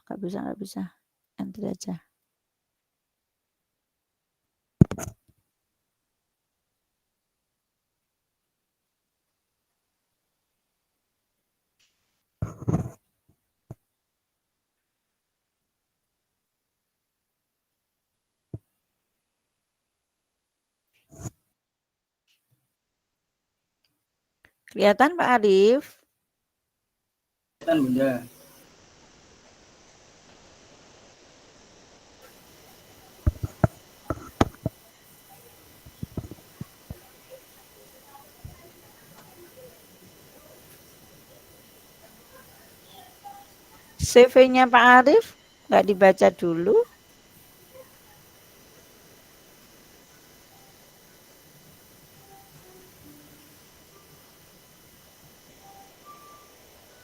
Nggak bisa. Nanti aja. Kelihatan Pak Arif? Kelihatan Bunda. CV-nya Pak Arif nggak dibaca dulu?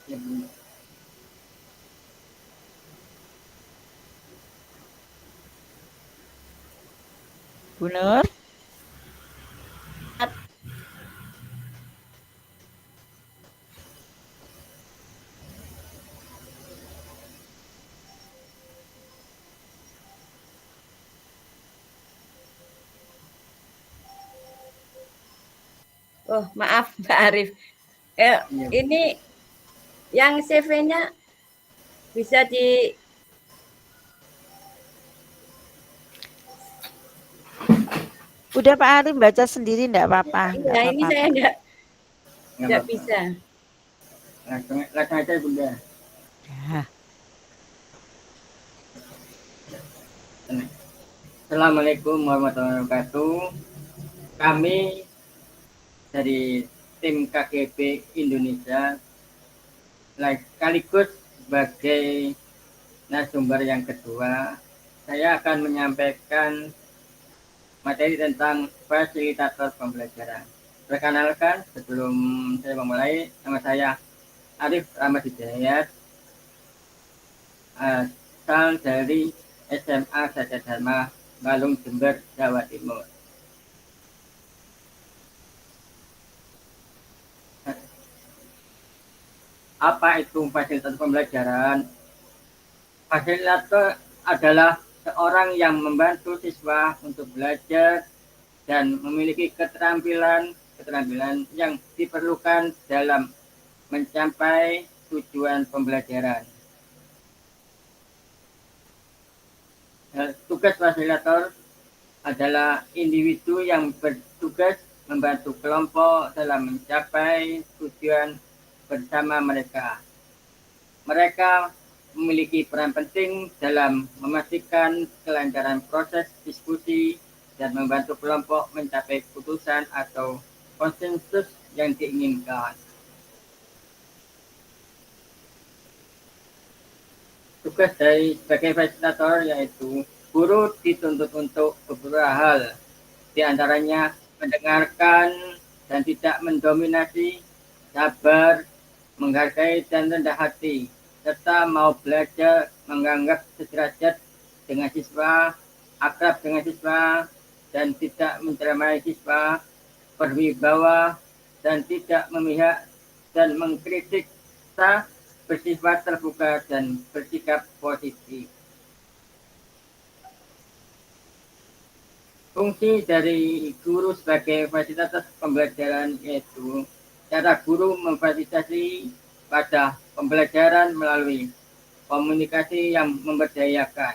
Ya, Bunda. Bu Nur? Oh, maaf Pak Arif. Ini yang CV-nya bisa di Udah Pak Arif baca sendiri enggak apa-apa. Iya, ini saya enggak bisa. Langsung aja Bunda. Ya. Assalamualaikum warahmatullahi wabarakatuh. Kami dari tim KGB Indonesia sekaligus sebagai narasumber yang kedua, saya akan menyampaikan materi tentang fasilitator pembelajaran. Perkenalkan, sebelum saya memulai, nama saya Arif Rahmat Hidayat, asal dari SMA Satya Dharma, Balung, Jember, Jawa Timur. Apa itu fasilitator pembelajaran? Fasilitator adalah seorang yang membantu siswa untuk belajar dan memiliki keterampilan yang diperlukan dalam mencapai tujuan pembelajaran. Tugas fasilitator adalah individu yang bertugas membantu kelompok dalam mencapai tujuan bersama mereka. Mereka memiliki peran penting dalam memastikan kelancaran proses diskusi dan membantu kelompok mencapai keputusan atau konsensus yang diinginkan. Tugas dari sebagai fasilitator yaitu guru dituntut untuk beberapa hal, di antaranya mendengarkan dan tidak mendominasi, sabar, menghargai dan rendah hati, serta mau belajar menganggap sederajat dengan siswa, akrab dengan siswa, dan tidak menceramai siswa, berwibawa, dan tidak memihak dan mengkritik, serta bersifat terbuka dan bersikap positif. Fungsi dari guru sebagai fasilitator pembelajaran yaitu cara guru memfasilitasi pada pembelajaran melalui komunikasi yang memberdayakan.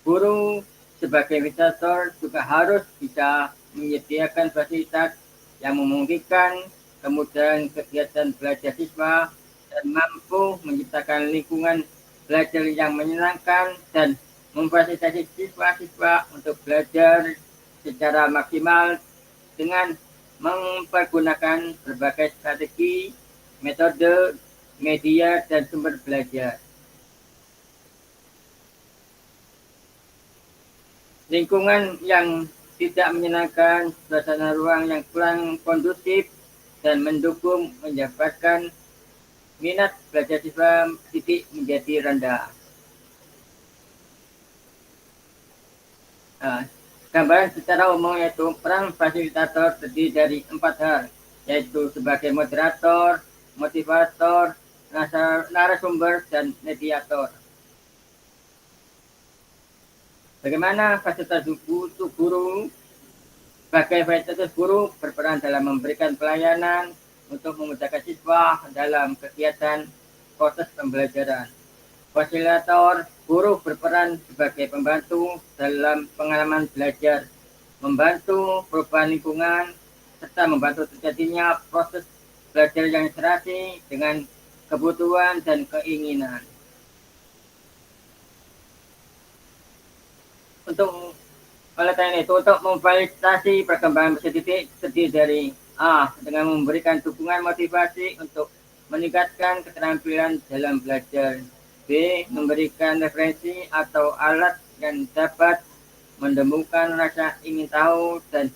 Guru sebagai fasilitator juga harus bisa menyediakan fasilitas yang memungkinkan kemudahan kegiatan belajar siswa dan mampu menciptakan lingkungan belajar yang menyenangkan dan memfasilitasi siswa-siswa untuk belajar secara maksimal dengan mempergunakan berbagai strategi, metode, media, dan sumber belajar. Lingkungan yang tidak menyenangkan, suasana ruang yang kurang kondusif, dan mendukung menyebabkan minat belajar siswa didik menjadi rendah. Gambaran secara umum yaitu peran fasilitator terdiri dari 4 hal, yaitu sebagai moderator, motivator, narasumber, dan mediator. Bagaimana fasilitator guru? Sebagai fasilitator guru berperan dalam memberikan pelayanan untuk memudahkan siswa dalam kegiatan proses pembelajaran. Fasilitator guru berperan sebagai pembantu dalam pengalaman belajar, membantu perubahan lingkungan, serta membantu terjadinya proses belajar yang serasi dengan kebutuhan dan keinginan. Oleh karena itu, untuk memfasilitasi perkembangan positif terdiri dari A. Dengan memberikan dukungan motivasi untuk meningkatkan keterampilan dalam belajar. B. Memberikan referensi atau alat yang dapat menumbuhkan rasa ingin tahu dan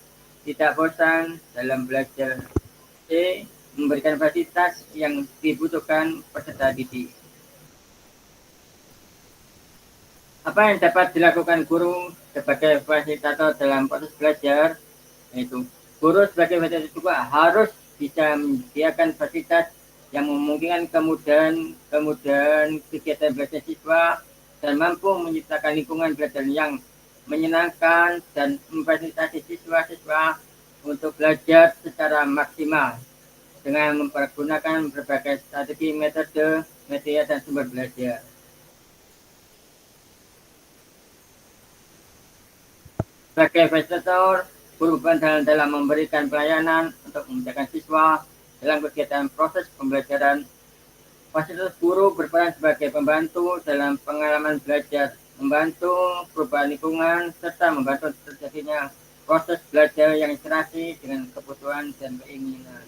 tidak bosan dalam belajar. C. Memberikan fasilitas yang dibutuhkan peserta didik. Apa yang dapat dilakukan guru sebagai fasilitator dalam proses belajar? Yaitu guru sebagai fasilitator juga harus bisa menyediakan fasilitas yang memungkinkan kemudahan kegiatan belajar siswa dan mampu menciptakan lingkungan belajar yang menyenangkan dan memfasilitasi siswa-siswa untuk belajar secara maksimal dengan mempergunakan berbagai strategi, metode, media, dan sumber belajar. Sebagai fasilitator, guru berperan dalam memberikan pelayanan untuk memudahkan siswa dalam kegiatan proses pembelajaran. Fasilitator guru berperan sebagai pembantu dalam pengalaman belajar, membantu perubahan lingkungan, serta membantu terjadinya proses belajar yang serasi dengan kebutuhan dan keinginan.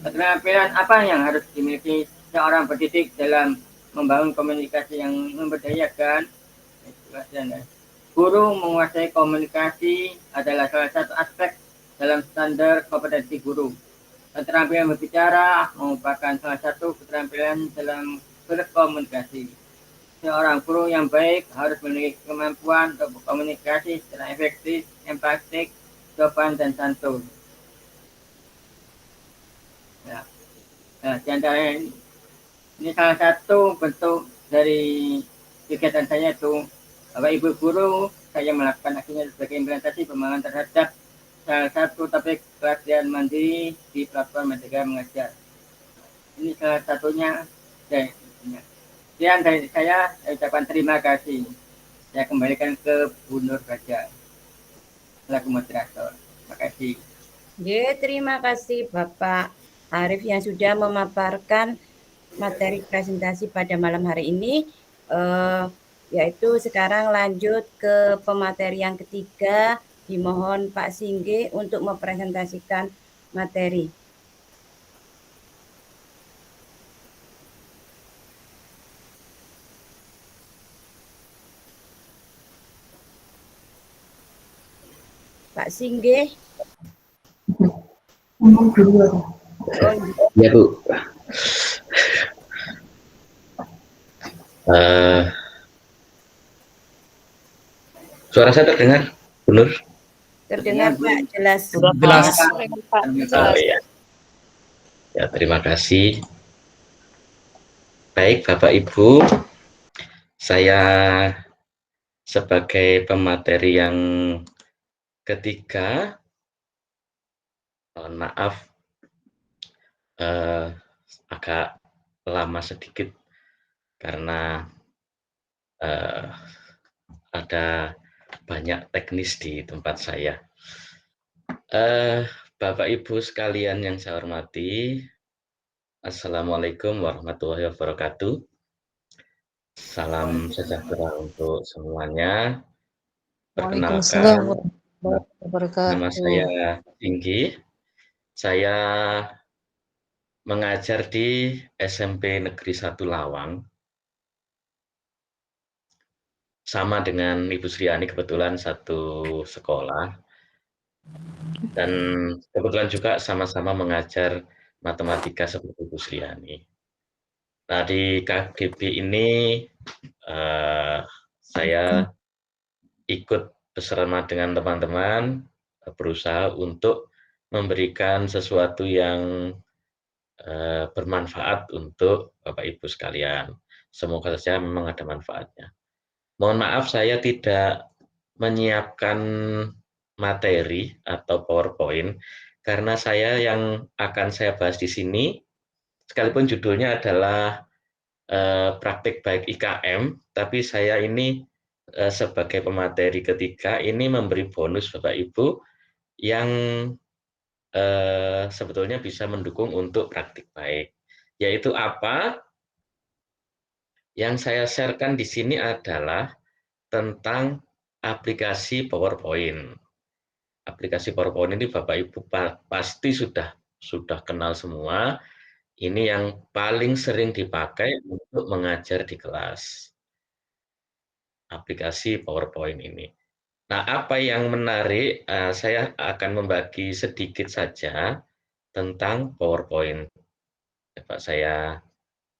Keterampilan apa yang harus dimiliki seorang pendidik dalam membangun komunikasi yang memberdayakan? Guru menguasai komunikasi adalah salah satu aspek dalam standar kompetensi guru. Keterampilan berbicara merupakan salah satu keterampilan dalam berkomunikasi. Seorang guru yang baik harus memiliki kemampuan untuk berkomunikasi secara efektif, empatik, sopan, dan santun. Ya. Nah, di antara ini salah satu bentuk dari kegiatan saya itu, Bapak Ibu guru, saya melakukan aksinya sebagai implementasi pembangunan terhadap salah satu topik pelatihan mandiri di platform Merdeka Mengajar. Ini salah satunya. Sekian dari saya ucapkan terima kasih. Saya kembalikan ke Bu Nur Baja selaku moderator. Terima kasih. Terima kasih Bapak Arif yang sudah memaparkan materi presentasi pada malam hari ini. Yaitu sekarang lanjut ke pemateri yang ketiga. Dimohon Pak Singge untuk mempresentasikan materi. Pak Singge. Ya Bu. Suara saya terdengar, Bu Nur? Terdengar Pak, jelas. Jelas. Oh, ya. Ya, terima kasih. Baik, Bapak Ibu, saya sebagai pemateri yang ketiga, mohon maaf agak lama sedikit karena ada banyak teknis di tempat saya. Bapak Ibu sekalian yang saya hormati, Assalamualaikum warahmatullahi wabarakatuh. Salam sejahtera untuk semuanya. Perkenalkan, nama saya Tinggi. Saya mengajar di SMP Negeri 1 Lawang. Sama dengan Ibu Sriani, kebetulan satu sekolah. Dan kebetulan juga sama-sama mengajar matematika seperti Ibu Sriani. Nah, di KGB ini saya bersama dengan teman-teman berusaha untuk memberikan sesuatu yang bermanfaat untuk Bapak Ibu sekalian. Semoga saja memang ada manfaatnya. Mohon maaf saya tidak menyiapkan materi atau PowerPoint karena yang akan saya bahas di sini, sekalipun judulnya adalah praktik baik IKM, tapi saya ini sebagai pemateri ketiga ini memberi bonus Bapak Ibu yang sebetulnya bisa mendukung untuk praktik baik. Yaitu apa? Yang saya sharekan di sini adalah tentang aplikasi PowerPoint. Aplikasi PowerPoint ini Bapak Ibu pasti sudah kenal semua. Ini yang paling sering dipakai untuk mengajar di kelas. Aplikasi PowerPoint ini. Nah, apa yang menarik, saya akan membagi sedikit saja tentang PowerPoint. Coba saya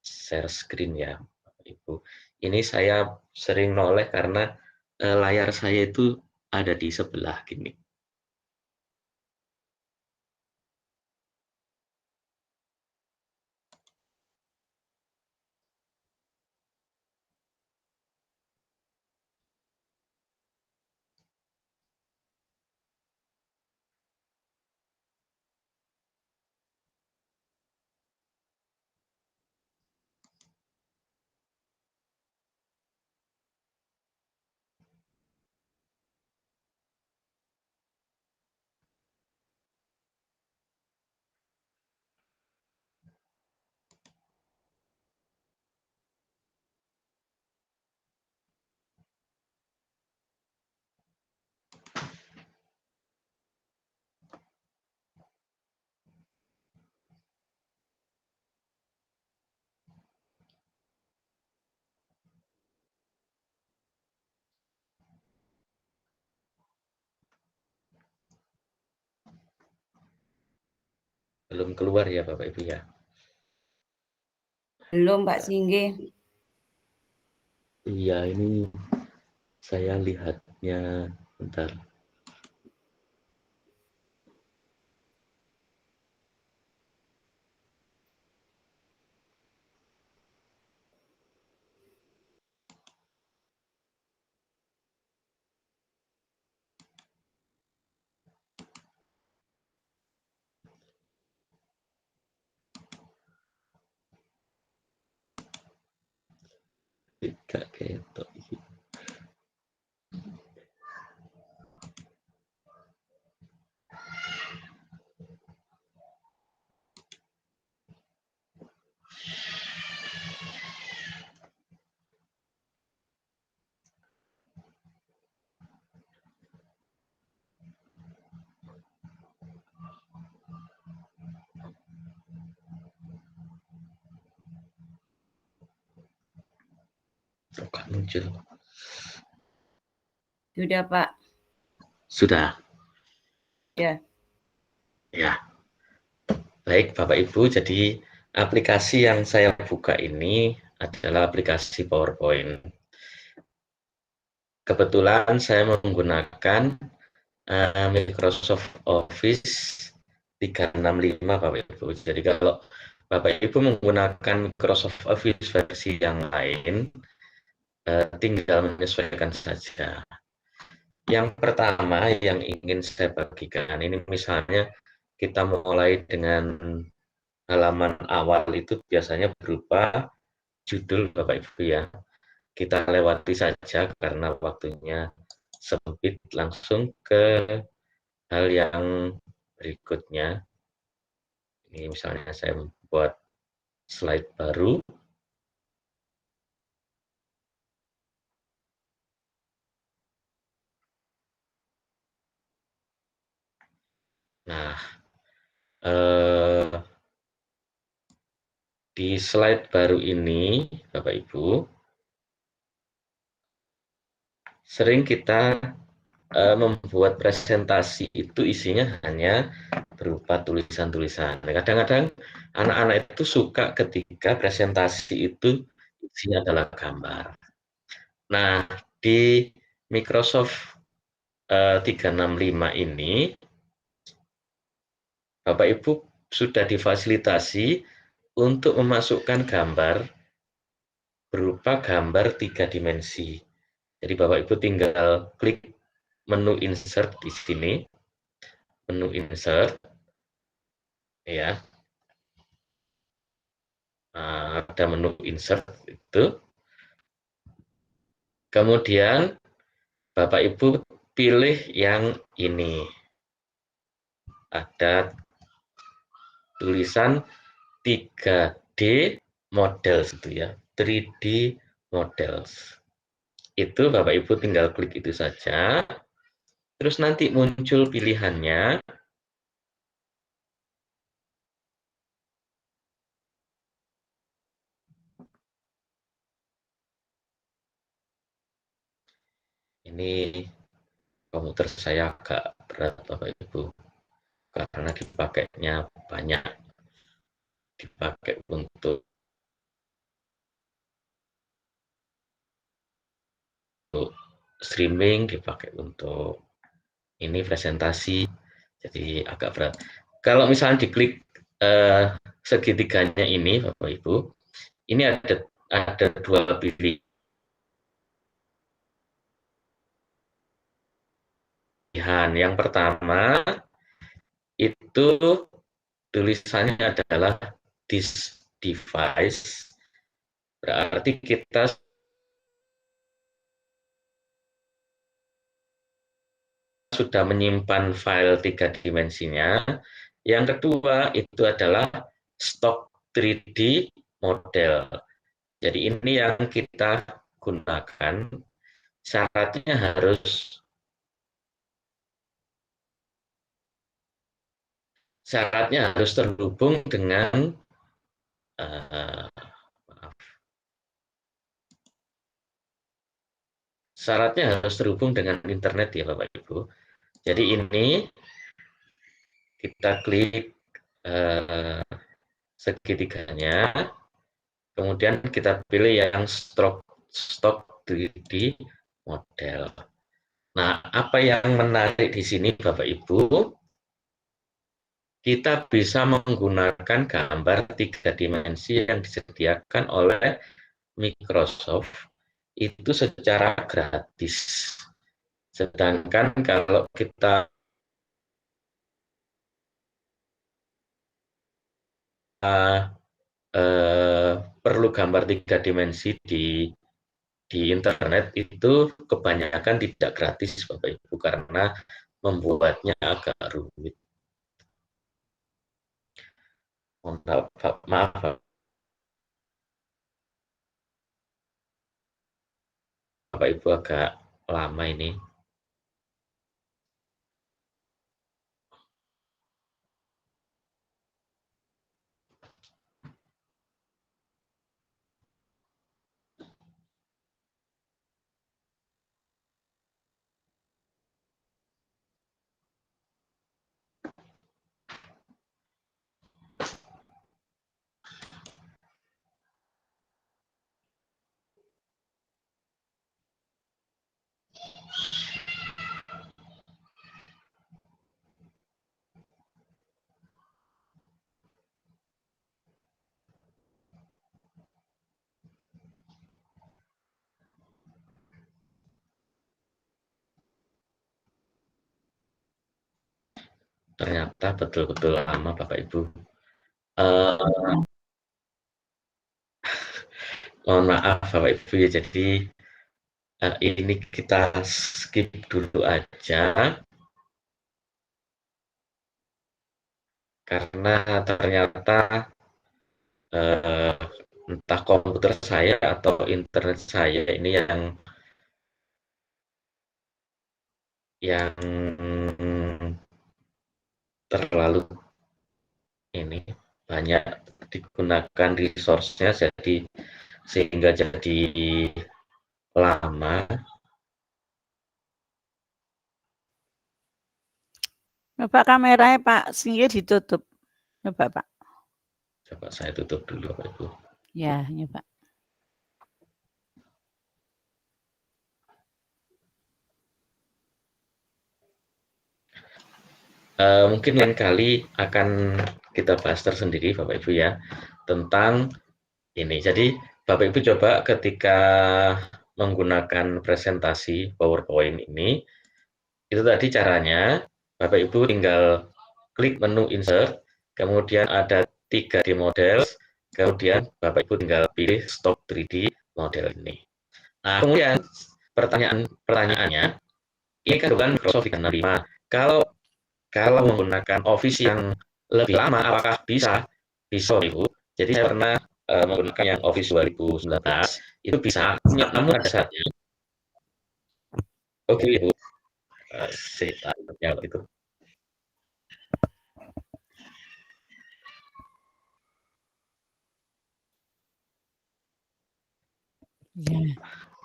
share screen ya, Bapak Ibu. Ini saya sering noleh karena layar saya itu ada di sebelah gini. Belum keluar ya Bapak Ibu ya? Belum, Pak Singgi. Iya, ini saya lihatnya bentar. Tidak ketok. Bukan muncul. Sudah, Pak. Sudah. Ya. Ya. Baik Bapak Ibu, jadi aplikasi yang saya buka ini adalah aplikasi PowerPoint. Kebetulan saya menggunakan Microsoft Office 365 Bapak Ibu. Jadi kalau Bapak Ibu menggunakan Microsoft Office versi yang lain, tinggal menyesuaikan saja. Yang pertama yang ingin saya bagikan, ini misalnya kita mulai dengan halaman awal itu biasanya berupa judul Bapak Ibu ya. Kita lewati saja karena waktunya sempit, langsung ke hal yang berikutnya. Ini misalnya saya membuat slide baru. Nah, di slide baru ini, Bapak Ibu, sering kita membuat presentasi itu isinya hanya berupa tulisan-tulisan. Kadang-kadang anak-anak itu suka ketika presentasi itu isinya adalah gambar. Nah, di Microsoft 365 ini, Bapak Ibu sudah difasilitasi untuk memasukkan gambar berupa gambar 3 dimensi. Jadi Bapak Ibu tinggal klik menu insert di sini, menu insert, ya. Ada menu insert itu. Kemudian Bapak Ibu pilih yang ini. Ada tulisan 3D models itu ya, 3D models. Itu Bapak Ibu tinggal klik itu saja. Terus nanti muncul pilihannya. Ini komputer saya agak berat Bapak Ibu, karena dipakainya banyak. Dipakai untuk streaming, dipakai untuk ini presentasi, jadi agak berat. Kalau misalnya diklik segitiganya ini Bapak Ibu, ini ada 2 pilihan. Yang pertama itu tulisannya adalah this device, berarti kita sudah menyimpan file 3 dimensinya. Yang kedua itu adalah stock 3D model. Jadi ini yang kita gunakan. Syaratnya harus terhubung dengan syaratnya harus terhubung dengan internet ya Bapak Ibu. Jadi ini kita klik segitiganya, kemudian kita pilih yang stock 3D model. Nah, apa yang menarik di sini Bapak Ibu, kita bisa menggunakan gambar 3 dimensi yang disediakan oleh Microsoft itu secara gratis. Sedangkan kalau kita perlu gambar 3 dimensi di internet itu kebanyakan tidak gratis Bapak Ibu, karena membuatnya agak rumit. Maaf Bapak Ibu, agak lama ini. Ternyata betul-betul lama Bapak Ibu. Mohon maaf Bapak Ibu ya, jadi ini kita skip dulu aja, karena ternyata entah komputer saya atau internet saya ini yang terlalu ini banyak digunakan resource-nya, sehingga jadi lama. Coba kameranya Pak Singgih ditutup. Coba Pak. Coba saya tutup dulu Bapak Ibu. Ya, nyoba. Mungkin lain kali akan kita bahas tersendiri Bapak Ibu ya tentang ini. Jadi Bapak Ibu coba ketika menggunakan presentasi PowerPoint ini, itu tadi caranya Bapak Ibu tinggal klik menu insert, kemudian ada 3D model, kemudian Bapak Ibu tinggal pilih stop 3D model ini. Nah, kemudian pertanyaannya, ini kan bukan Microsoft 365. Kalau menggunakan Office yang lebih lama, apakah bisa? Bisa, Ibu. Jadi saya pernah menggunakan yang Office 2019, itu bisa. Namun ada syaratnya. Oke, Ibu. Itu.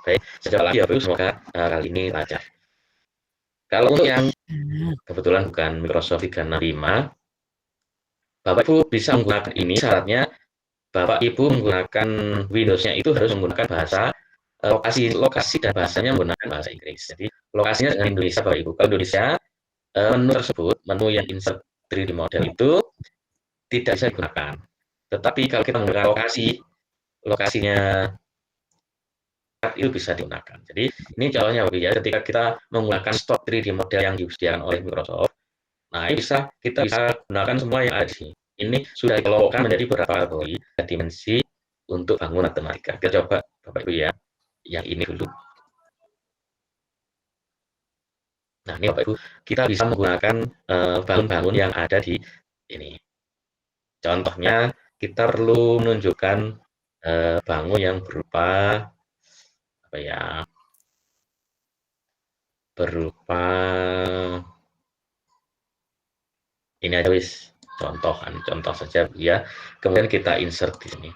Baik, sekali lagi ya Bu, semoga kali ini lancar. Kalau untuk yang kebetulan bukan Microsoft 365, Bapak Ibu bisa menggunakan ini, syaratnya Bapak Ibu menggunakan Windows-nya itu harus menggunakan bahasa lokasi dan bahasanya menggunakan bahasa Inggris. Jadi lokasinya dengan Indonesia Bapak Ibu. Kalau Indonesia, menu tersebut, menu yang insert 3D model itu tidak bisa digunakan. Tetapi kalau kita menggunakan lokasinya itu bisa digunakan. Jadi ini contohnya Bapak ya, ketika kita menggunakan stock 3D model yang disediakan oleh Microsoft, nah ini kita bisa gunakan semua yang ada di sini. Ini sudah dikelompokkan menjadi beberapa kategori dimensi untuk bangun matematika. Kita coba Bapak Ibu ya, yang ini dulu. Nah ini Bapak Ibu, kita bisa menggunakan bangun-bangun yang ada di ini. Contohnya kita perlu menunjukkan bangun yang berupa apa ya? Berupa ini aja wis contoh saja ya. Kemudian kita insert di sini.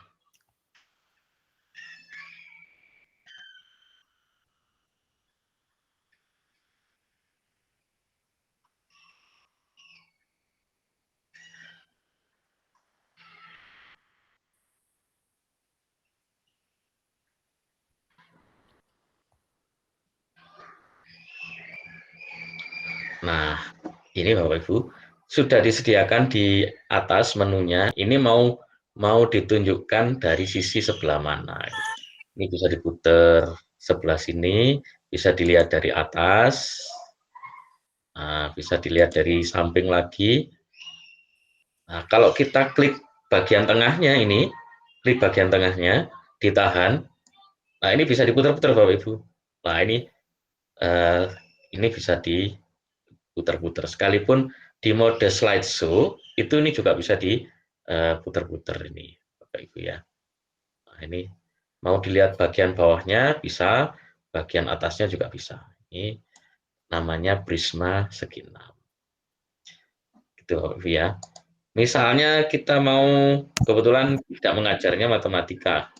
Nah, ini Bapak Ibu sudah disediakan di atas menunya. Ini mau ditunjukkan dari sisi sebelah mana. Ini bisa diputar sebelah sini, bisa dilihat dari atas, nah, bisa dilihat dari samping lagi. Nah, kalau kita klik bagian tengahnya ini, klik bagian tengahnya, ditahan. Nah, ini bisa diputar-putar Bapak Ibu. Nah, ini bisa diputar-putar. Sekalipun di mode slideshow, itu ini juga bisa diputar-putar ini Bapak Ibu ya. Nah, ini mau dilihat bagian bawahnya bisa, bagian atasnya juga bisa. Ini namanya Prisma segi 6. Gitu Bapak Ibu ya. Misalnya kita mau kebetulan tidak mengajarnya matematika.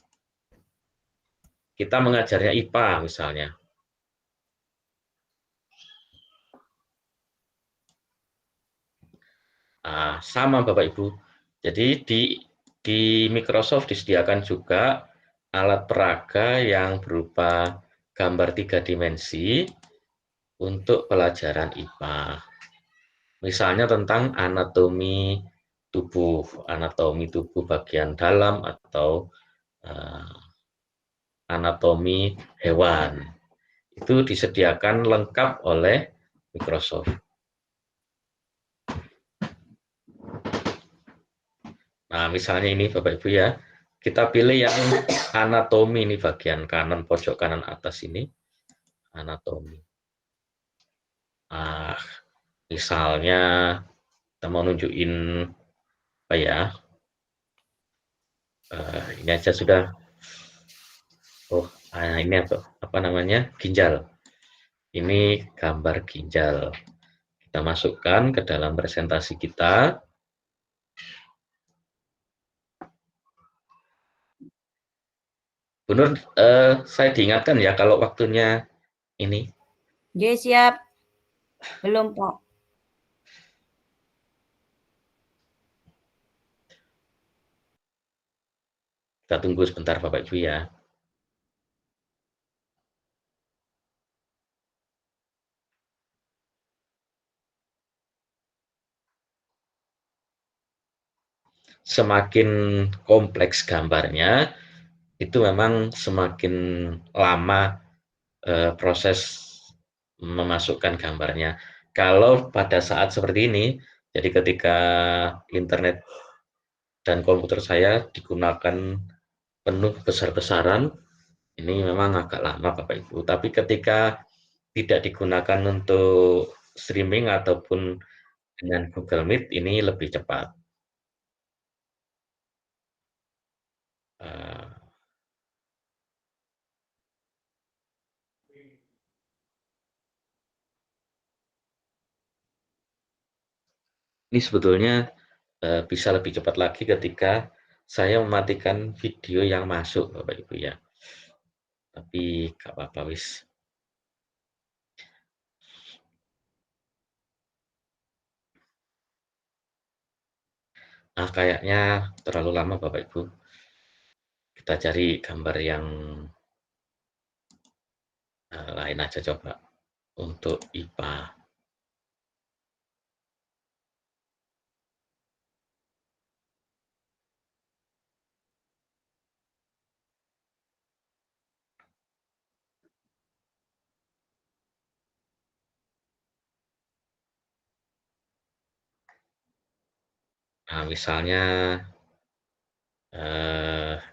Kita mengajarnya IPA misalnya. Nah, sama Bapak Ibu. Jadi di Microsoft disediakan juga alat peraga yang berupa gambar 3 dimensi untuk pelajaran IPA. Misalnya tentang anatomi tubuh bagian dalam atau anatomi hewan. Itu disediakan lengkap oleh Microsoft. Nah, misalnya ini Bapak Ibu ya, kita pilih yang anatomi ini bagian kanan pojok kanan atas ini, anatomi. Nah, misalnya kita mau nunjukin apa ya? Ini aja sudah. Oh, ini apa namanya? Ginjal. Ini gambar ginjal. Kita masukkan ke dalam presentasi kita. Bu Nur, saya diingatkan ya kalau waktunya ini. Oke, siap. Belum, Pak. Kita tunggu sebentar Bapak Ibu ya. semakin kompleks gambarnya, itu memang semakin lama proses memasukkan gambarnya. Kalau pada saat seperti ini, jadi ketika internet dan komputer saya digunakan penuh besar-besaran, ini memang agak lama Bapak Ibu. Tapi ketika tidak digunakan untuk streaming ataupun dengan Google Meet, ini lebih cepat. Uh, ini sebetulnya bisa lebih cepat lagi ketika saya mematikan video yang masuk Bapak Ibu ya. Tapi nggak apa-apa wis. Nah, kayaknya terlalu lama Bapak Ibu. Kita cari gambar yang lain aja coba untuk IPA. Nah, misalnya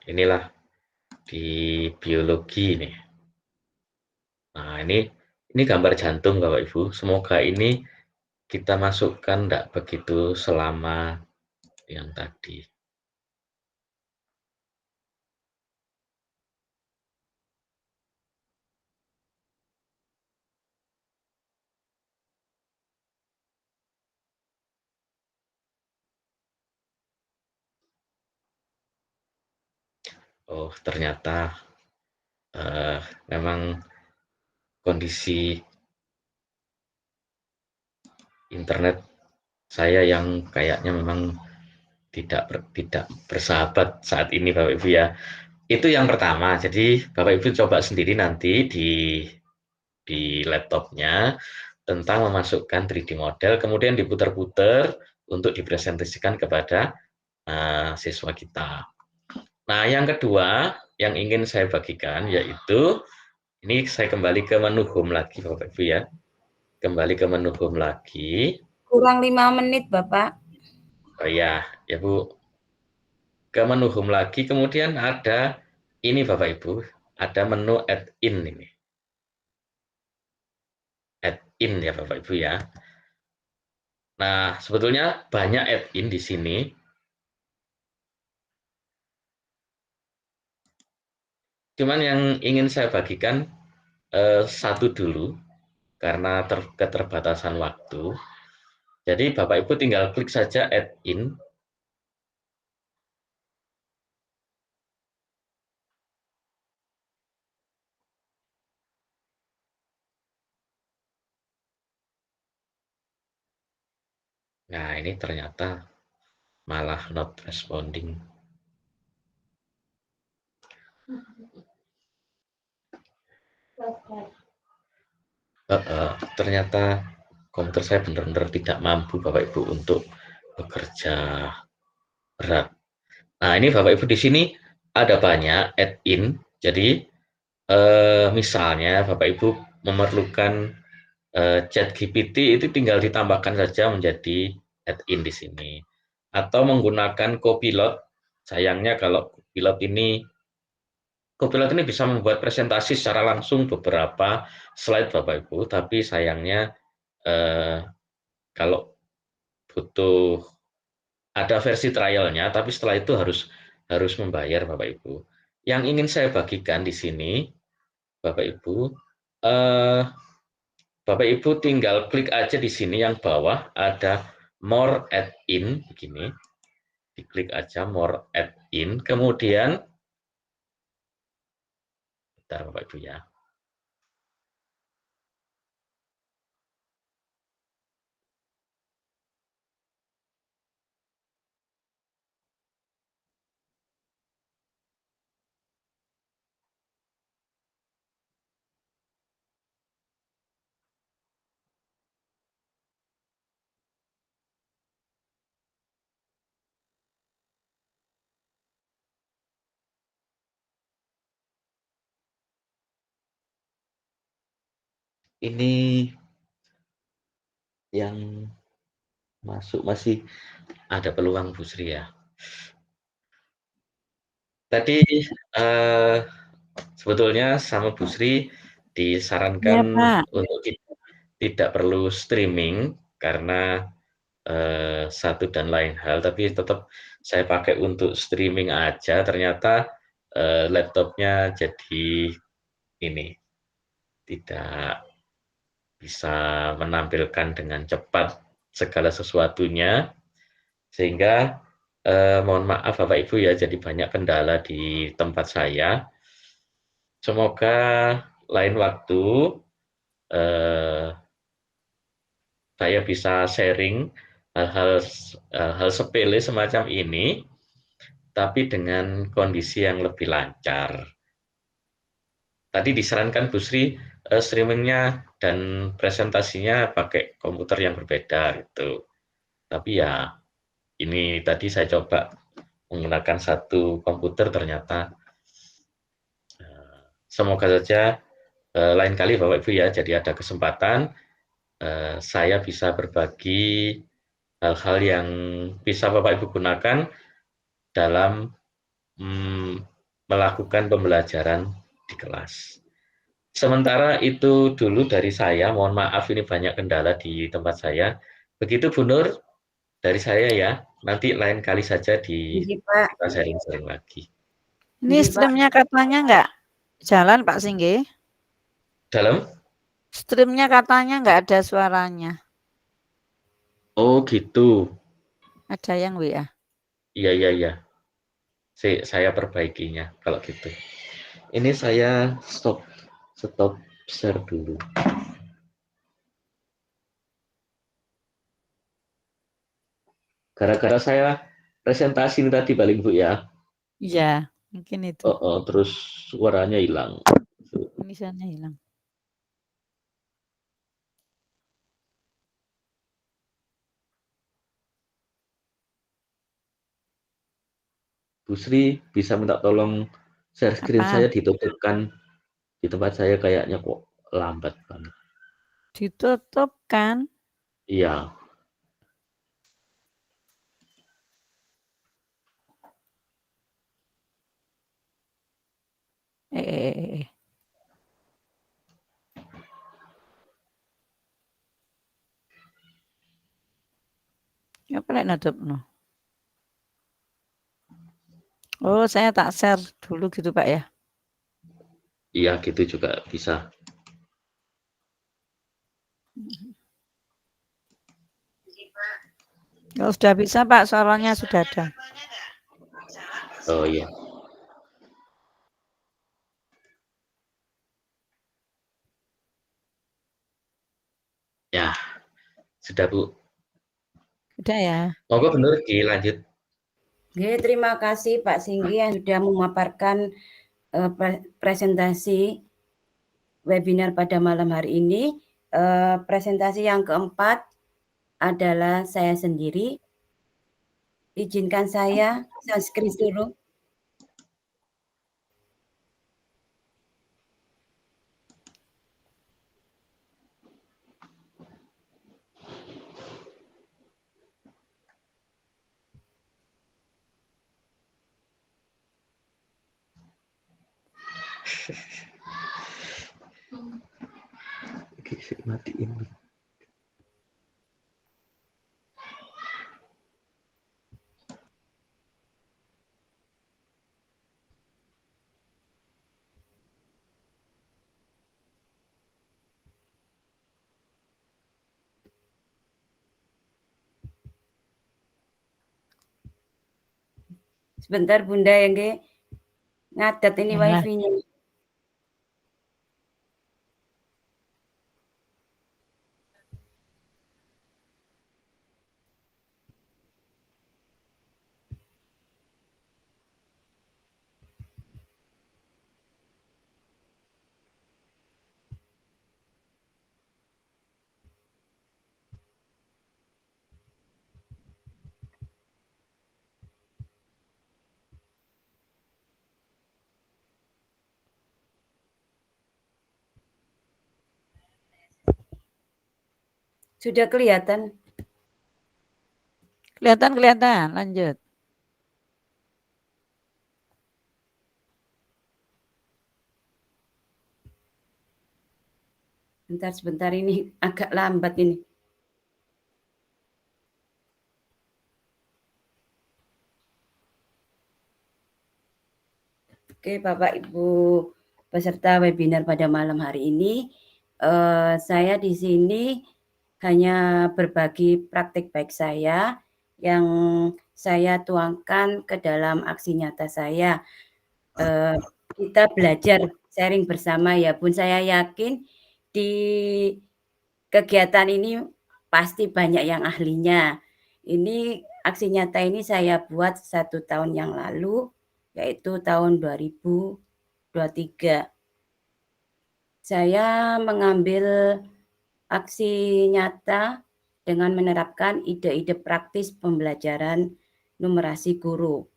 inilah di biologi nih. Nah, ini gambar jantung Bapak Ibu. Semoga ini kita masukkan enggak begitu selama yang tadi. Oh, ternyata memang kondisi internet saya yang kayaknya memang tidak bersahabat saat ini Bapak Ibu ya. Itu yang pertama. Jadi Bapak Ibu coba sendiri nanti di laptopnya tentang memasukkan 3D model, kemudian diputar-putar untuk dipresentasikan kepada siswa kita. Nah, yang kedua yang ingin saya bagikan yaitu ini saya kembali ke menu home lagi Bapak Ibu ya. Kembali ke menu home lagi. Kurang 5 menit, Bapak. Oh ya, ya Bu. Ke menu home lagi, kemudian ada ini Bapak Ibu, ada menu add-in ini. Add-in ya Bapak Ibu ya. Nah, sebetulnya banyak add-in di sini. Cuman yang ingin saya bagikan satu dulu karena keterbatasan waktu. Jadi Bapak Ibu tinggal klik saja add-in. Nah, ini ternyata malah not responding. Ternyata komputer saya benar-benar tidak mampu Bapak Ibu untuk bekerja berat. Nah, ini Bapak Ibu di sini ada banyak add-in. Jadi misalnya Bapak Ibu memerlukan ChatGPT itu tinggal ditambahkan saja menjadi add-in di sini. Atau menggunakan Copilot. Sayangnya kalau Copilot ini bisa membuat presentasi secara langsung beberapa slide Bapak Ibu, tapi sayangnya kalau butuh ada versi trialnya, tapi setelah itu harus membayar Bapak Ibu. Yang ingin saya bagikan di sini, Bapak Ibu, Bapak Ibu tinggal klik aja di sini yang bawah ada more add-in begini, diklik aja more add-in, kemudian, bentar Bapak Ibu ya. ini yang masuk masih ada peluang Bu Sri ya. Tadi sebetulnya sama Bu Sri Iya, disarankan Pak. untuk tidak perlu streaming karena satu dan lain hal, tapi tetap saya pakai untuk streaming aja. Ternyata laptopnya jadi ini tidak bisa menampilkan dengan cepat segala sesuatunya, sehingga mohon maaf Bapak Ibu ya, jadi banyak kendala di tempat saya. Semoga lain waktu saya bisa sharing hal sepele semacam ini, tapi dengan kondisi yang lebih lancar. Tadi disarankan Bu Sri streamingnya dan presentasinya pakai komputer yang berbeda gitu. Tapi ya ini tadi saya coba menggunakan satu komputer, ternyata semoga saja lain kali Bapak Ibu ya, jadi ada kesempatan saya bisa berbagi hal-hal yang bisa Bapak Ibu gunakan dalam melakukan pembelajaran di kelas. Sementara itu dulu dari saya, mohon maaf ini banyak kendala di tempat saya. Begitu Bu Nur, dari saya ya, nanti lain kali saja Ini Pak. kita sharing-sharing lagi. Ini streamnya katanya nggak jalan Pak Singgi? Dalam? Streamnya katanya nggak ada suaranya. Oh gitu. Ada yang WA. Iya. Saya perbaikinya kalau gitu. Ini saya stop share dulu. Gara-gara saya presentasi ini tadi paling Bu ya. Iya, mungkin itu. Terus suaranya hilang. Tulisannya hilang. Bu Sri bisa minta tolong share screen saya ditutupkan, di tempat saya kayaknya kok lambat banget. Ditutup kan? Iya. Apa lek nutupno? Oh, saya tak share dulu gitu Pak ya. Iya, gitu juga bisa. Kalau sudah bisa Pak, suaranya sudah ada. Oh iya. Ya, sudah Bu. Sudah ya. Monggo bener dilanjut. Oke, terima kasih Pak Singgi yang sudah memaparkan presentasi webinar pada malam hari ini. Presentasi yang keempat adalah saya sendiri. Izinkan saya screen dulu. Oke, matiin. Sebentar Bunda ya nggih. Ngadat ini wifi-nya. Sudah kelihatan? Kelihatan, lanjut. Sebentar ini agak lambat ini. Oke, Bapak Ibu peserta webinar pada malam hari ini, saya di sini hanya berbagi praktik baik saya yang saya tuangkan ke dalam aksi nyata saya. Kita belajar sharing bersama ya Bun. Saya yakin di kegiatan ini pasti banyak yang ahlinya. Ini aksi nyata ini saya buat 1 tahun yang lalu, yaitu tahun 2023. Saya mengambil aksi nyata dengan menerapkan ide-ide praktis pembelajaran numerasi guru.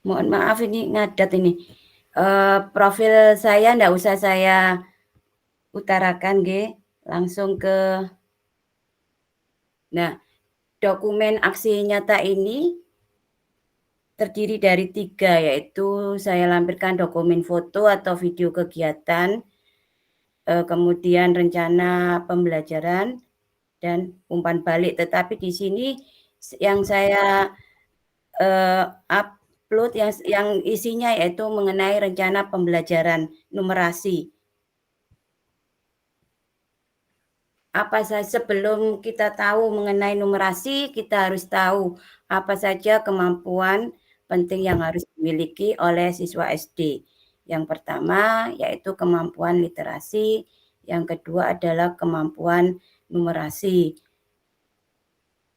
Mohon maaf ini ngadat ini. Profil saya ndak usah saya utarakan, G. Langsung ke... Nah, dokumen aksi nyata ini terdiri dari 3, yaitu saya lampirkan dokumen foto atau video kegiatan, kemudian rencana pembelajaran, dan umpan balik. Tetapi di sini yang saya upload yang isinya yaitu mengenai rencana pembelajaran numerasi. Apa saja sebelum kita tahu mengenai numerasi, kita harus tahu apa saja kemampuan penting yang harus dimiliki oleh siswa SD. Yang pertama yaitu kemampuan literasi, yang kedua adalah kemampuan numerasi.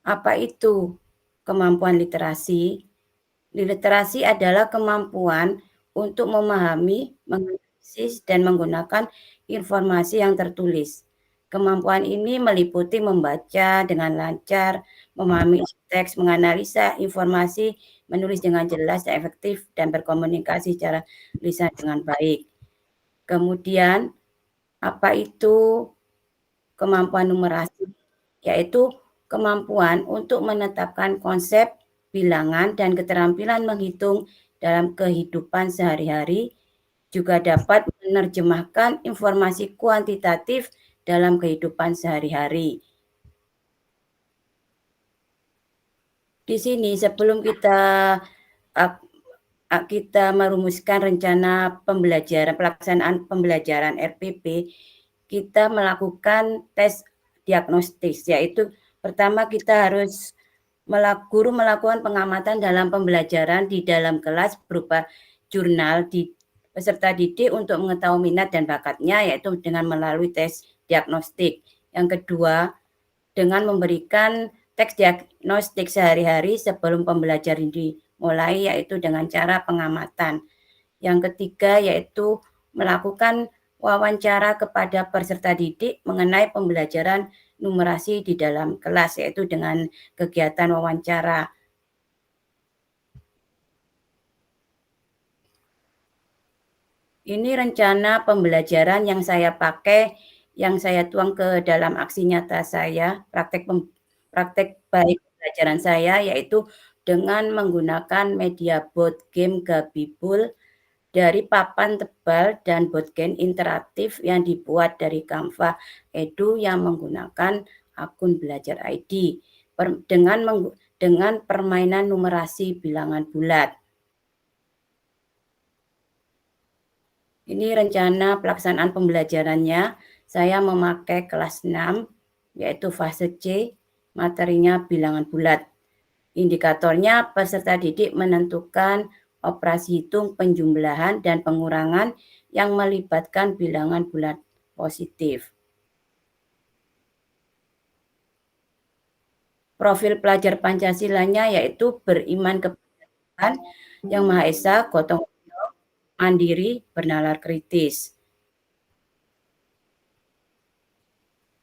Apa itu kemampuan literasi? Literasi adalah kemampuan untuk memahami, menganalisis, dan menggunakan informasi yang tertulis. Kemampuan ini meliputi membaca dengan lancar, memahami teks, menganalisa informasi, menulis dengan jelas dan efektif, dan berkomunikasi secara lisan dengan baik. Kemudian, apa itu kemampuan numerasi? Yaitu kemampuan untuk menetapkan konsep, bilangan, dan keterampilan menghitung dalam kehidupan sehari-hari, juga dapat menerjemahkan informasi kuantitatif dalam kehidupan sehari-hari. Di sini sebelum kita merumuskan rencana pembelajaran, pelaksanaan pembelajaran RPP, kita melakukan tes diagnostis, yaitu pertama kita harus guru melakukan pengamatan dalam pembelajaran di dalam kelas berupa jurnal di peserta didik untuk mengetahui minat dan bakatnya, yaitu dengan melalui tes diagnostik. Yang kedua, dengan memberikan teks diagnostik sehari-hari sebelum pembelajaran dimulai, yaitu dengan cara pengamatan. Yang ketiga, yaitu melakukan wawancara kepada peserta didik mengenai pembelajaran numerasi di dalam kelas, yaitu dengan kegiatan wawancara. Ini rencana pembelajaran yang saya pakai, yang saya tuang ke dalam aksi nyata saya, praktek baik pembelajaran saya, yaitu dengan menggunakan media board game Gabibul dari papan tebal dan board game interaktif yang dibuat dari Canva Edu yang menggunakan akun Belajar ID dengan permainan numerasi bilangan bulat. Ini rencana pelaksanaan pembelajarannya. Saya memakai kelas 6, yaitu fase C, materinya bilangan bulat. Indikatornya peserta didik menentukan operasi hitung, penjumlahan, dan pengurangan yang melibatkan bilangan bulat positif. Profil pelajar Pancasilanya yaitu beriman kepada Tuhan Yang Maha Esa, gotong royong, mandiri, bernalar kritis.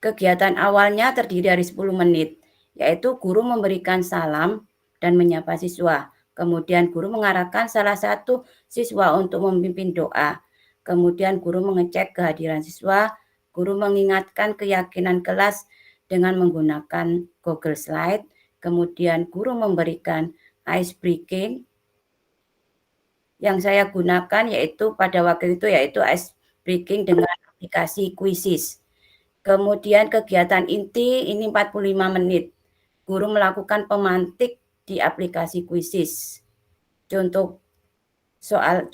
Kegiatan awalnya terdiri dari 10 menit, yaitu guru memberikan salam dan menyapa siswa. Kemudian guru mengarahkan salah satu siswa untuk memimpin doa. Kemudian guru mengecek kehadiran siswa, guru mengingatkan keyakinan kelas dengan menggunakan Google Slide. Kemudian guru memberikan ice breaking. Yang saya gunakan yaitu pada waktu itu yaitu ice breaking dengan aplikasi Quizzes. Kemudian kegiatan inti ini 45 menit. Guru melakukan pemantik di aplikasi Quizzes. Contoh soal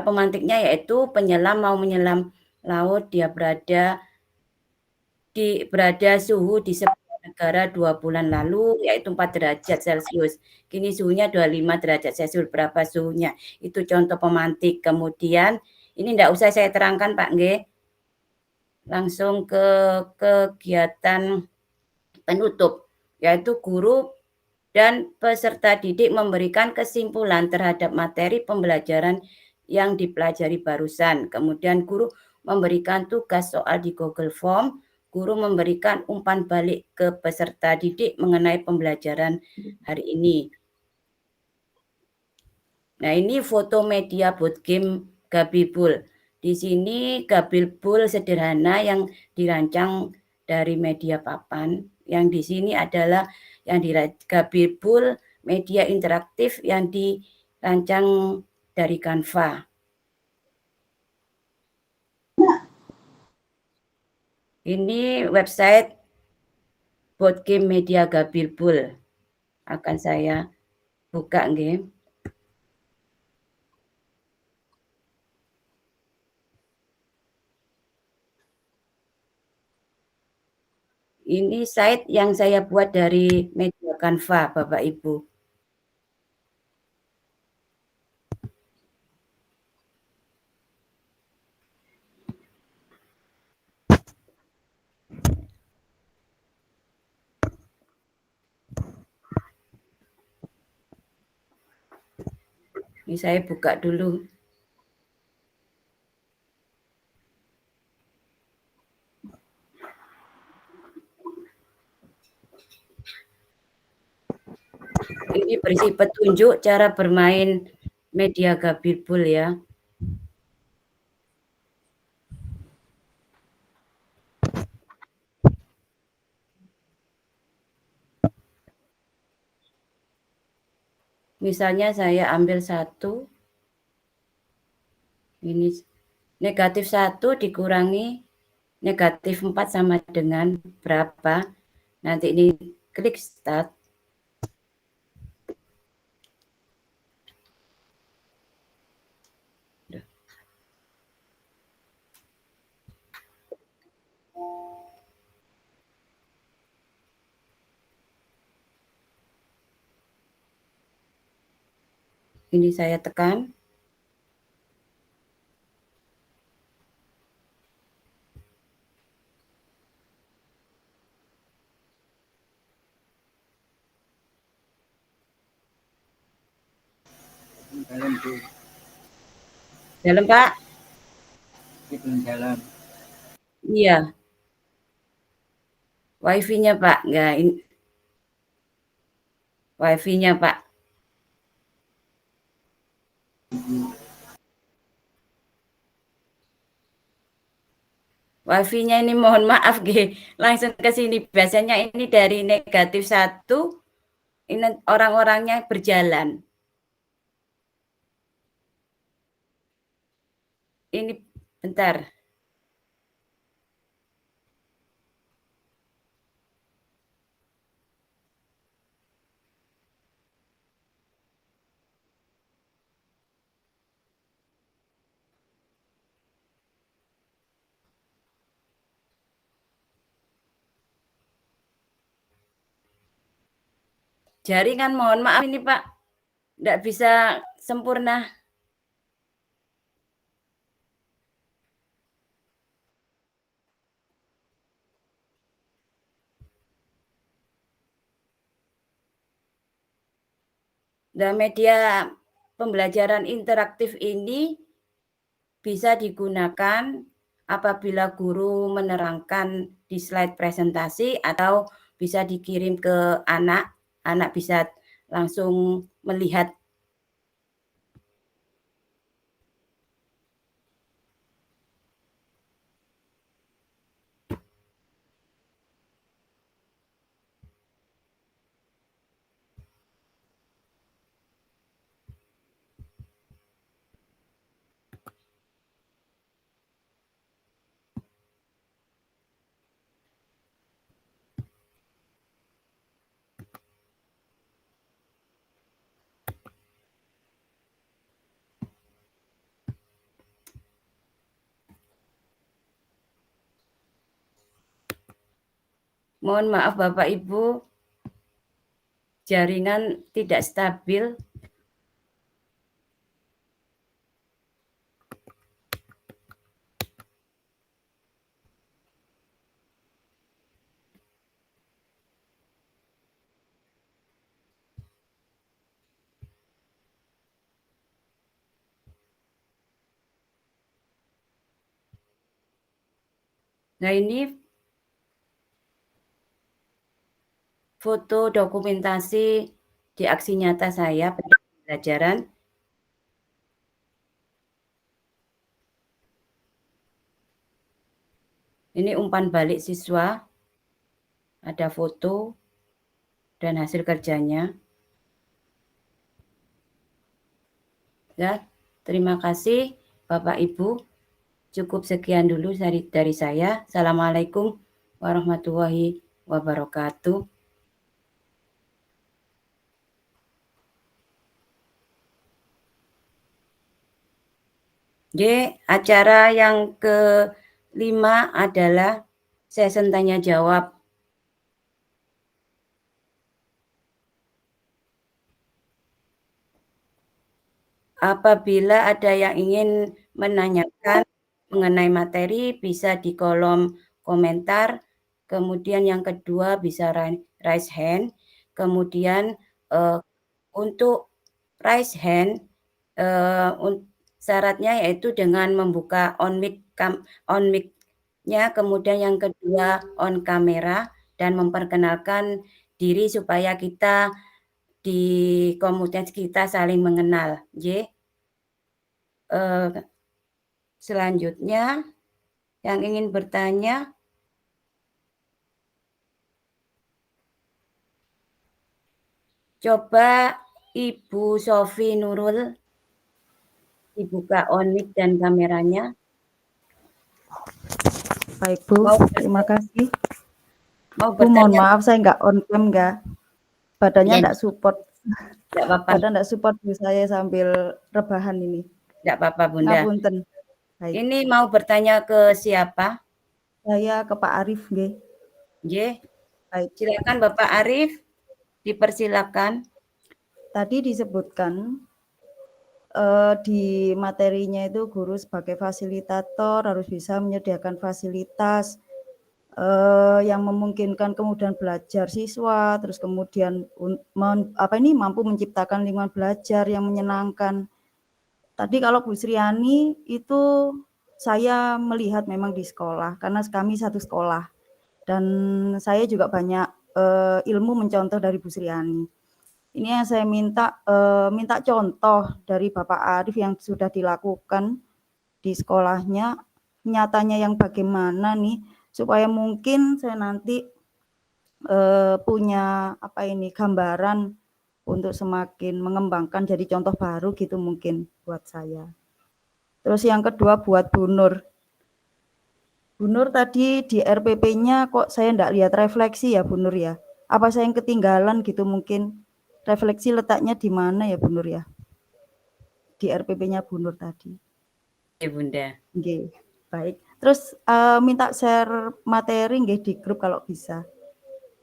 pemantiknya yaitu penyelam mau menyelam laut, dia berada suhu di sebuah negara 2 bulan lalu yaitu 4 derajat Celcius. Kini suhunya 25 derajat Celcius. Berapa suhunya? Itu contoh pemantik. Kemudian ini tidak usah saya terangkan Pak Nge. Langsung ke kegiatan penutup, yaitu guru dan peserta didik memberikan kesimpulan terhadap materi pembelajaran yang dipelajari barusan. Kemudian guru memberikan tugas soal di Google Form, guru memberikan umpan balik ke peserta didik mengenai pembelajaran hari ini. Nah, ini foto media board game Gabibul. Di sini Gabibul sederhana yang dirancang dari media papan. Yang di sini adalah yang Gabibul media interaktif yang dirancang dari Canva. Ini website board game media Gabibul. Akan saya buka nggih. Ini site yang saya buat dari media Canva, Bapak Ibu. Ini saya buka dulu. Ini berisi petunjuk cara bermain media Gabibul ya. Misalnya saya ambil 1. Ini negatif 1 dikurangi negatif 4 sama dengan berapa. Nanti ini klik start. Ini saya tekan. Dalam Pak? Itu dalam. Iya. Wifi-nya Pak, enggak ini. Wifi-nya Pak. Wifi-nya ini mohon maaf langsung ke sini. Biasanya ini dari negatif 1, ini orang-orangnya berjalan. Ini bentar. Jaringan mohon maaf ini Pak, tidak bisa sempurna. Dan media pembelajaran interaktif ini bisa digunakan apabila guru menerangkan di slide presentasi atau bisa dikirim ke anak bisa langsung melihat. Mohon maaf Bapak Ibu, jaringan tidak stabil. Nah, ini foto dokumentasi di aksi nyata saya pada pembelajaran. Ini umpan balik siswa, ada foto dan hasil kerjanya. Ya, terima kasih Bapak Ibu. Cukup sekian dulu dari saya. Assalamualaikum warahmatullahi wabarakatuh. Acara yang ke-5 adalah sesi tanya jawab. Apabila ada yang ingin menanyakan mengenai materi, bisa di kolom komentar. Kemudian yang kedua bisa raise hand. Kemudian untuk raise hand, syaratnya yaitu dengan membuka on mic-nya, kemudian yang kedua on kamera, dan memperkenalkan diri supaya kita di komunitas kita saling mengenal. Selanjutnya yang ingin bertanya, coba Ibu Sofi Nurul dibuka on mic dan kameranya. Baik Bu, terima kasih. Mau Bu, mohon bertanya? maaf saya nggak on cam nggak, badannya Ya. nggak support. Nggak apa-apa. Badan nggak support Bu, saya sambil rebahan ini. Nggak apa-apa Bunda. Ngapunten. Baik. Ini mau bertanya ke siapa? Saya ke Pak Arif, nggih. Baik. Silakan Bapak Arif, dipersilakan. Tadi disebutkan di materinya itu guru sebagai fasilitator harus bisa menyediakan fasilitas yang memungkinkan kemudian belajar siswa, terus kemudian mampu menciptakan lingkungan belajar yang menyenangkan. Tadi kalau Bu Sriani itu saya melihat memang di sekolah, karena kami satu sekolah, dan saya juga banyak ilmu mencontoh dari Bu Sriani. Ini yang saya minta contoh dari Bapak Arif yang sudah dilakukan di sekolahnya, nyatanya yang bagaimana nih, supaya mungkin saya nanti punya gambaran untuk semakin mengembangkan jadi contoh baru gitu mungkin buat saya. Terus yang kedua buat Bu Nur. Bu Nur tadi di RPP-nya kok saya enggak lihat refleksi ya Bu Nur ya. Apa saya yang ketinggalan gitu mungkin? Refleksi letaknya di mana ya Bu Nur ya? Di RPP-nya Bu Nur tadi. Oke Bunda. Oke, baik. Terus minta share materi nggih di grup kalau bisa.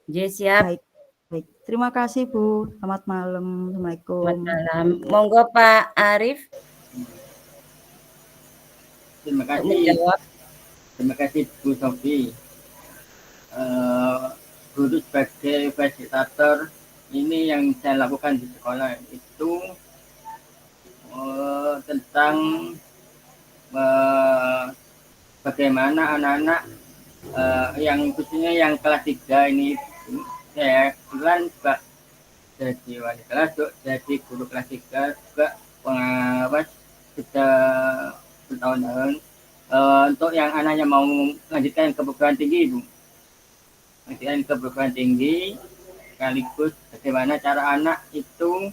Siap. Baik. Terima kasih Bu. Selamat malam. Assalamualaikum. Selamat malam. Monggo Pak Arif. Terima kasih. Terima kasih Bu Sofi. Guru sebagai fasilitator ini yang saya lakukan di sekolah itu tentang bagaimana anak-anak yang khususnya yang kelas 3 ini, saya kebetulan juga jadi wali kelas, jadi guru kelas 3 juga pengawas sudah bertahun-tahun. Untuk yang anaknya mau melanjutkan ke perguruan tinggi, Bu, melanjutkan ke perguruan tinggi, sekaligus bagaimana cara anak itu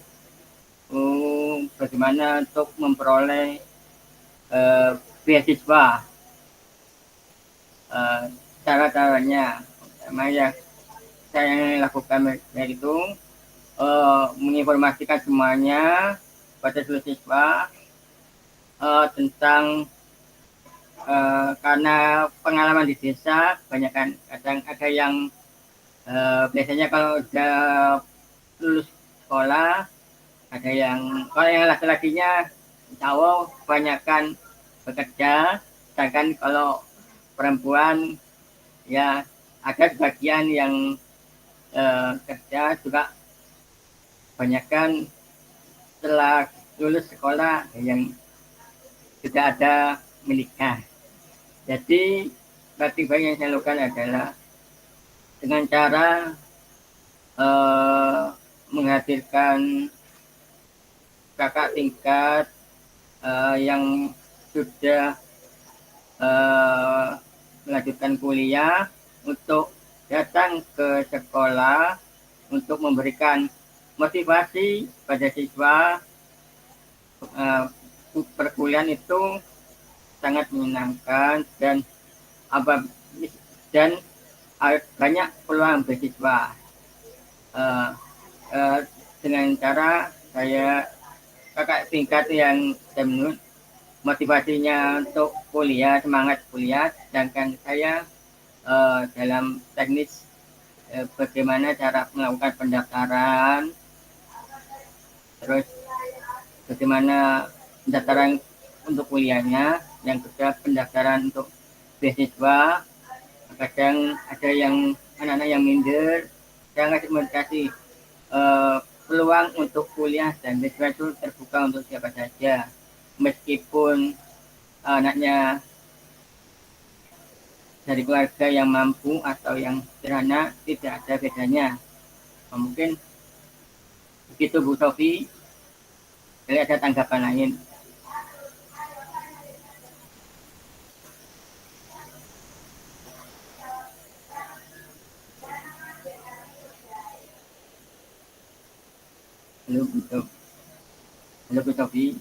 bagaimana untuk memperoleh beasiswa, cara-caranya. Pertama yang saya lakukan yaitu menginformasikan semuanya pada seluruh siswa tentang karena pengalaman di desa banyak kan, kadang ada yang biasanya kalau udah lulus sekolah, ada yang kalau yang laki-lakinya cowok kebanyakan bekerja, sedangkan kalau perempuan ya ada sebagian yang kerja juga, kebanyakan setelah lulus sekolah yang sudah ada menikah. Jadi strategi yang saya lakukan adalah dengan cara menghadirkan kakak tingkat yang sudah melanjutkan kuliah untuk datang ke sekolah untuk memberikan motivasi pada siswa. Perkuliahan itu sangat menyenangkan dan banyak peluang beasiswa. Dengan cara saya kakak tingkat yang menurut motivasinya untuk kuliah, semangat kuliah, sedangkan saya dalam teknis bagaimana cara melakukan pendaftaran, terus bagaimana pendaftaran untuk kuliahnya, yang kedua pendaftaran untuk beasiswa. Kadang ada yang anak-anak yang minder, saya ngasih motivasi peluang untuk kuliah dan beasiswa itu terbuka untuk siapa saja, meskipun anaknya dari keluarga yang mampu atau yang sederhana, tidak ada bedanya. Mungkin begitu Bu Sofi. Jadi ada tanggapan lain. Halo Bu Sofi.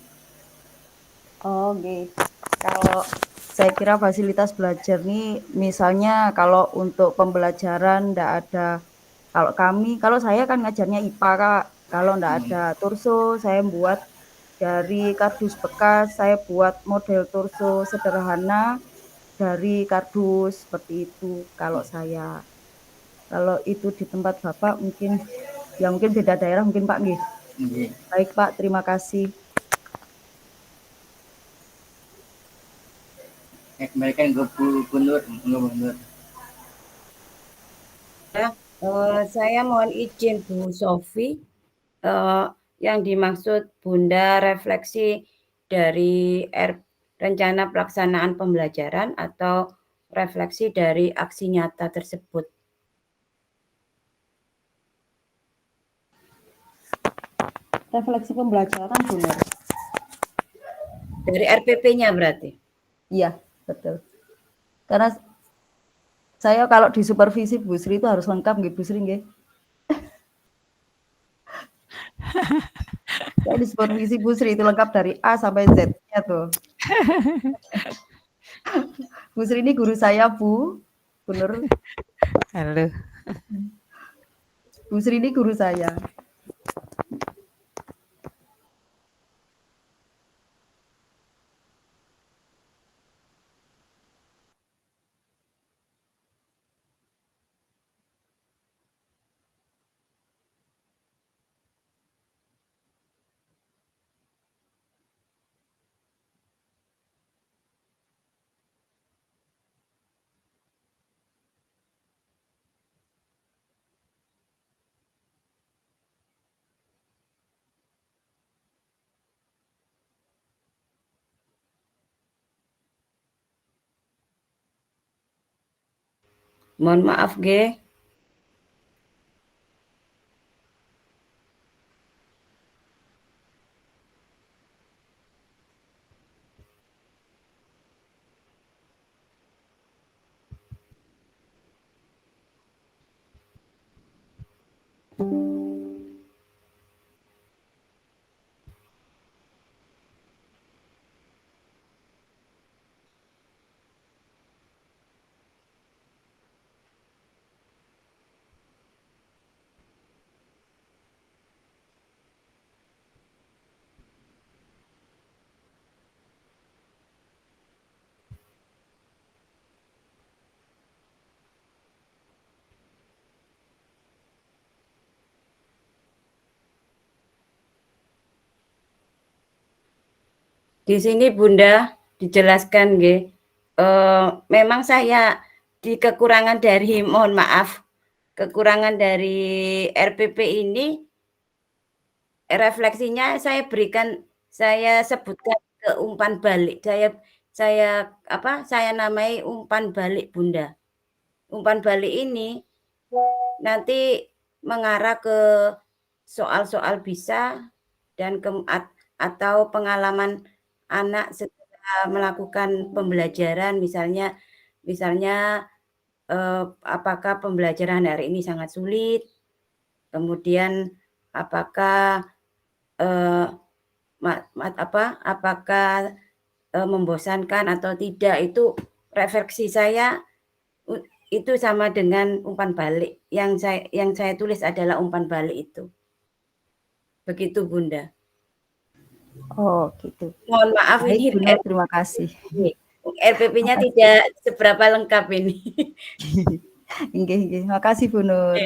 Oke. Kalau saya kira fasilitas belajar nih, misalnya kalau untuk pembelajaran ndak ada, kalau saya kan ngajarnya IPA, Kak. Kalau ndak ada torso, saya buat dari kardus bekas, saya buat model torso sederhana dari kardus, seperti itu kalau saya. Kalau itu di tempat Bapak mungkin, ya mungkin beda daerah mungkin Pak nggih. Baik Pak, terima kasih. Kembalikan ke Gubernur. Saya mohon izin Bu Sofi, yang dimaksud Bunda refleksi dari rencana pelaksanaan pembelajaran atau refleksi dari aksi nyata tersebut? Refleksi pembelajaran Bunda. Dari RPP-nya berarti? Iya, betul. Karena saya kalau di supervisi Bu Sri itu harus lengkap nggih Bu Sri nggih. Saya di supervisi Bu Sri itu lengkap dari A sampai Z-nya tuh. Bu Sri ini guru saya Bu, bener. Halo. Bu Sri ini guru saya. Mohon maaf nggih. Di sini Bunda dijelaskan nggih. Memang saya di kekurangan dari mohon maaf, kekurangan dari RPP ini refleksinya saya berikan, saya sebutkan ke umpan balik. Saya namai umpan balik Bunda. Umpan balik ini nanti mengarah ke soal-soal bisa dan atau pengalaman anak setelah melakukan pembelajaran, misalnya apakah pembelajaran hari ini sangat sulit, kemudian apakah membosankan atau tidak, itu refleksi saya itu sama dengan umpan balik. Yang saya tulis adalah umpan balik itu. Begitu Bunda. Oh, gitu. Mohon maaf Baik, ini Bu Nur, terima kasih. RPP-nya tidak seberapa lengkap ini. Nggih. Makasih Bu Nur.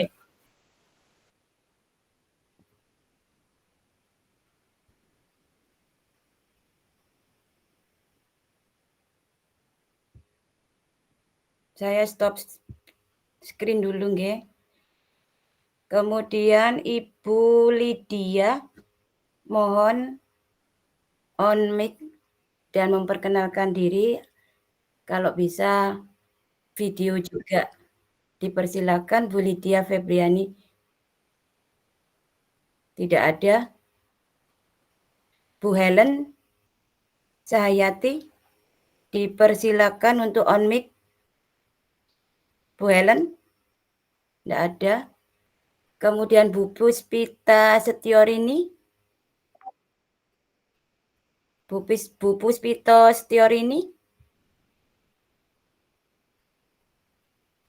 Saya stop screen dulu nggih. Kemudian Ibu Lydia mohon on mic dan memperkenalkan diri. Kalau bisa video juga dipersilakan. Bu Lydia Febriani tidak ada. Bu Helen Cahayati dipersilakan untuk on mic. Bu Helen tidak ada. Kemudian Bu Puspita Setiorini. Bu Puspito Setiorini.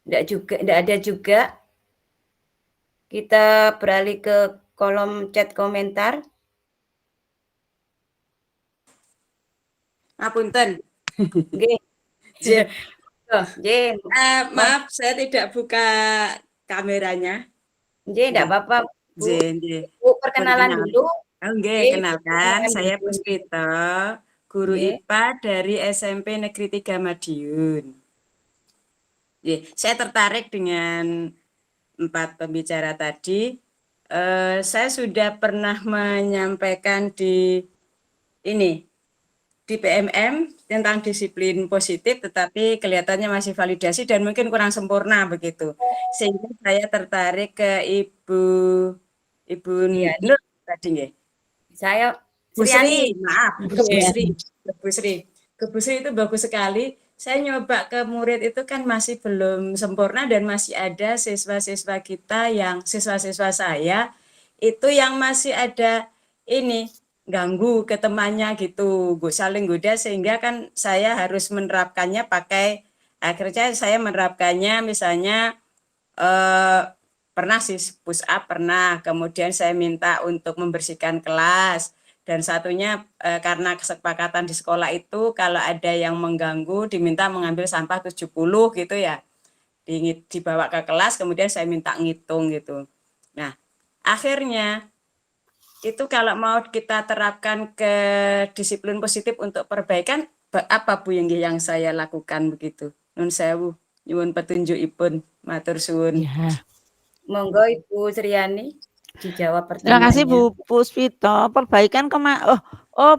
Tidak ada juga. Kita beralih ke kolom chat komentar. Apunten. Nggih. Maaf, saya tidak buka kameranya. Nggih, tidak apa-apa. Bu. Bu, perkenalan dulu. Nggih, kenalkan, saya Puspito, guru IPA dari SMP Negeri 3 Madiun. Saya tertarik dengan 4 pembicara tadi. Saya sudah pernah menyampaikan di PMM tentang disiplin positif, tetapi kelihatannya masih validasi dan mungkin kurang sempurna begitu. Sehingga saya tertarik ke Ibu Nur tadi nggih. Saya Bu Sri, maaf, Bu Sri itu bagus sekali. Saya nyoba ke murid itu kan masih belum sempurna dan masih ada siswa-siswa kita yang siswa-siswa saya itu yang masih ada ganggu ke temannya gitu, saling goda, sehingga kan saya harus menerapkannya akhirnya saya menerapkannya misalnya pernah sih push up, pernah, kemudian saya minta untuk membersihkan kelas, dan satunya karena kesepakatan di sekolah itu kalau ada yang mengganggu diminta mengambil sampah 70 gitu ya, dibawa ke kelas, kemudian saya minta ngitung gitu. Nah, akhirnya itu kalau mau kita terapkan ke disiplin positif untuk perbaikan, apa Bu yang saya lakukan begitu? Nun sewu, nyuwun petunjukipun, matur suwun. Ya. Monggo Ibu Sriani dijawab pertanyaannya. Terima kasih Bu Puspito. Perbaikan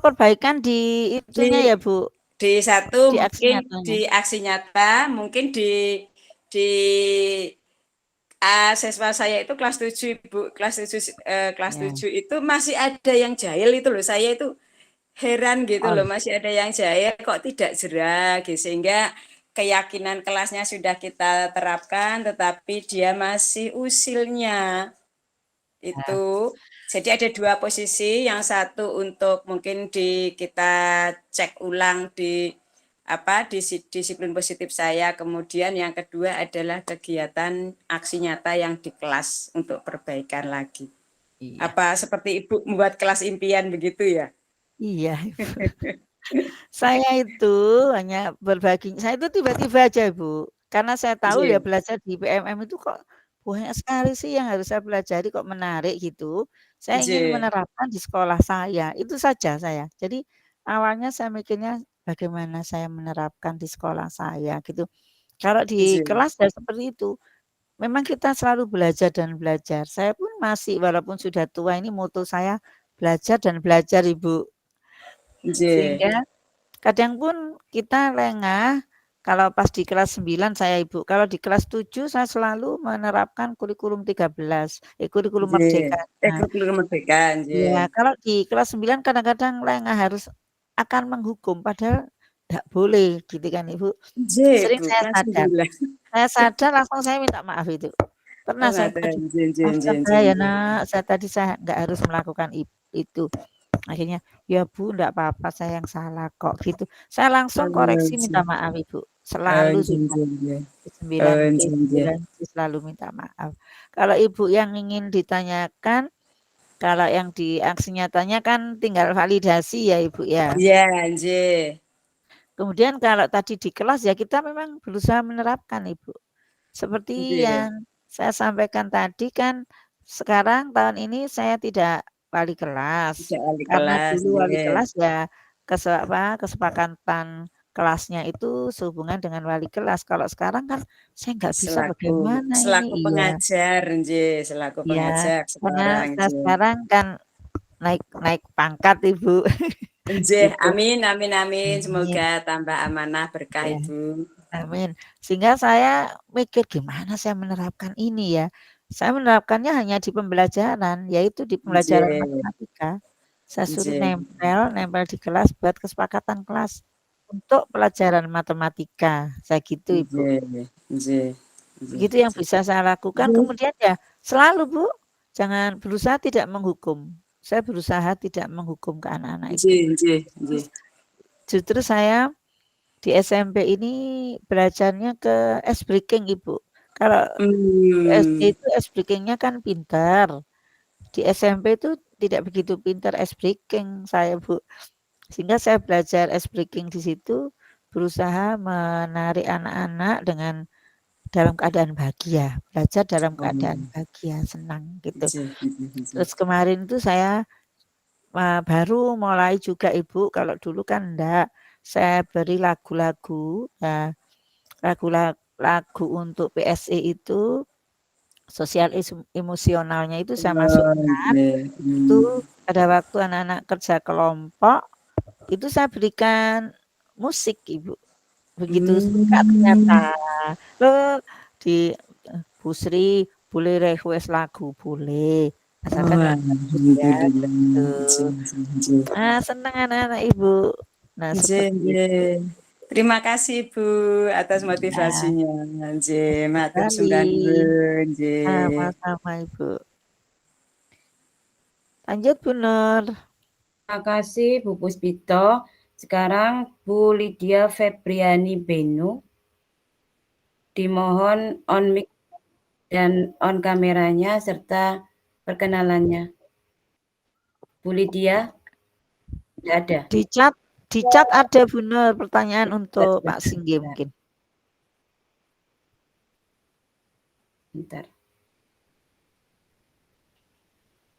perbaikan di itunya ya Bu. Di satu di mungkin aksi di aksi nyata, mungkin di di siswa saya itu kelas 7 Ibu, kelas 7 itu masih ada yang jahil itu loh. Saya itu heran gitu loh, masih ada yang jahil kok tidak jerah gitu, sehingga keyakinan kelasnya sudah kita terapkan tetapi dia masih usilnya itu. Jadi ada 2 posisi, yang satu untuk mungkin kita cek ulang di disiplin positif saya, kemudian yang kedua adalah kegiatan aksi nyata yang di kelas untuk perbaikan lagi. Apa seperti Ibu membuat kelas impian begitu ya? Iya, Ibu. Saya itu hanya berbagi, saya itu tiba-tiba aja Ibu, karena saya tahu ya belajar di PMM itu kok banyak sekali sih yang harus saya pelajari, kok menarik gitu. Saya ingin menerapkan di sekolah saya, itu saja saya. Jadi awalnya saya mikirnya bagaimana saya menerapkan di sekolah saya gitu. Kalau di kelas ya seperti itu. Memang kita selalu belajar dan belajar. Saya pun masih walaupun sudah tua ini moto saya belajar dan belajar Ibu. Sehingga kadang pun kita lengah kalau pas di kelas 9 saya Ibu, kalau di kelas 7 saya selalu menerapkan kurikulum 13, kurikulum merdeka. Kurikulum merdeka, Ya, kalau di kelas 9 kadang-kadang lengah harus akan menghukum, padahal tidak boleh gitu kan Ibu. Sering saya sadar. Saya sadar langsung saya minta maaf itu. Pernah saya, maafkan saya ya Nak, saya tadi saya nggak harus melakukan itu. Akhirnya, ya Bu, enggak apa-apa, saya yang salah kok gitu. Saya langsung koreksi minta maaf Ibu. Selalu sudah. Di 9 selalu minta maaf. Kalau Ibu yang ingin ditanyakan, kalau yang di aksi nyatanya kan tinggal validasi ya Ibu ya. Iya, nggih. Kemudian kalau tadi di kelas ya kita memang berusaha menerapkan Ibu. Seperti yang saya sampaikan tadi kan sekarang tahun ini saya tidak wali kelas. Karena dulu wali kelas ya kesepakatan kelasnya itu sehubungan dengan wali kelas. Kalau sekarang kan saya nggak bisa bagaimana Selaku ini. pengajar, nggih, selaku pengajar Karena sekarang. saya sekarang kan naik pangkat Ibu. Nggih, Gitu. amin, amin, amin. Semoga tambah amanah berkah Ya. Ibu. Amin. Sehingga saya mikir gimana saya menerapkan ini ya. Saya menerapkannya hanya di pembelajaran, yaitu di pembelajaran matematika. Saya suruh nempel di kelas buat kesepakatan kelas untuk pelajaran matematika. Saya gitu Ibu. Begitu yang bisa saya lakukan. Kemudian ya selalu Bu, jangan berusaha tidak menghukum. Saya berusaha tidak menghukum ke anak-anak itu. Justru saya di SMP ini belajarnya ke ice breaking Ibu. Kalau SD itu ice breaking-nya kan pintar. Di SMP itu tidak begitu pintar ice breaking saya Bu. Sehingga saya belajar ice breaking di situ, berusaha menarik anak-anak dengan dalam keadaan bahagia, belajar dalam keadaan bahagia, senang gitu. Terus kemarin itu saya baru mulai juga Ibu, kalau dulu kan enggak. Saya beri lagu-lagu, ya lagu untuk PSE itu sosial emosionalnya itu saya masukkan. Itu pada waktu anak-anak kerja kelompok, itu saya berikan musik Ibu. Begitu suka ternyata. Loh di Bu Sri boleh request lagu? Boleh. Asalkan ya gitu. Nah, senang anak-anak Ibu. Nah, seperti itu. Terima kasih Bu atas motivasinya. Nggih, matur sembah nuwun, nggih. Sama-sama Ibu. Lanjut Bu Nur. Terima kasih Bu Puspito. Sekarang Bu Lydia Febriani Benu. Dimohon on mic dan on kameranya serta perkenalannya. Bu Lydia, tidak ada. Di chat ada Bu Nur pertanyaan untuk Pak Singgi mungkin. Bentar.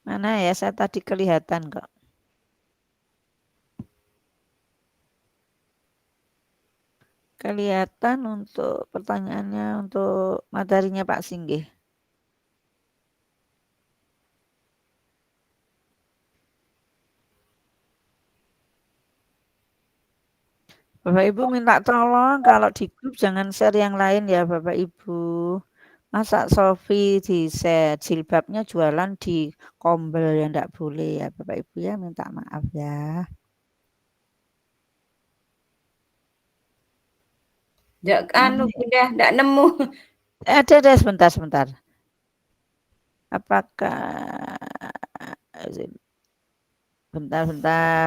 Mana ya, saya tadi kelihatan kok. Kelihatan untuk pertanyaannya untuk materinya Pak Singgi. Bapak Ibu minta tolong kalau di grup jangan share yang lain ya Bapak Ibu. Masa Sofi di-share jilbabnya jualan di Kombel ya enggak boleh ya Bapak Ibu ya, minta maaf ya. Enggak nemu. Ada sebentar. Apakah bentar.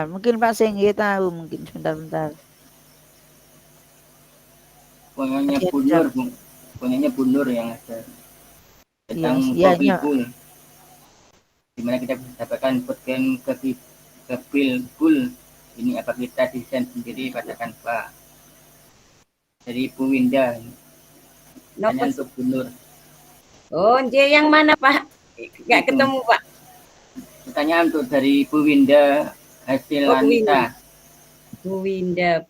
Mungkin Pak Senggi tahu mungkin sebentar. Punyanya Bunur yang ada tentang iya. Pool. Dimana kita bisa dapatkan bootcamp ke Pool. Ini apa kita desain sendiri pada Canva dari Ibu Winda. Hanya untuk Bunur. Oh, dia yang mana Pak? Nggak ketemu Pak. Pertanyaan untuk dari Ibu Winda hasil Anita. Bu Winda.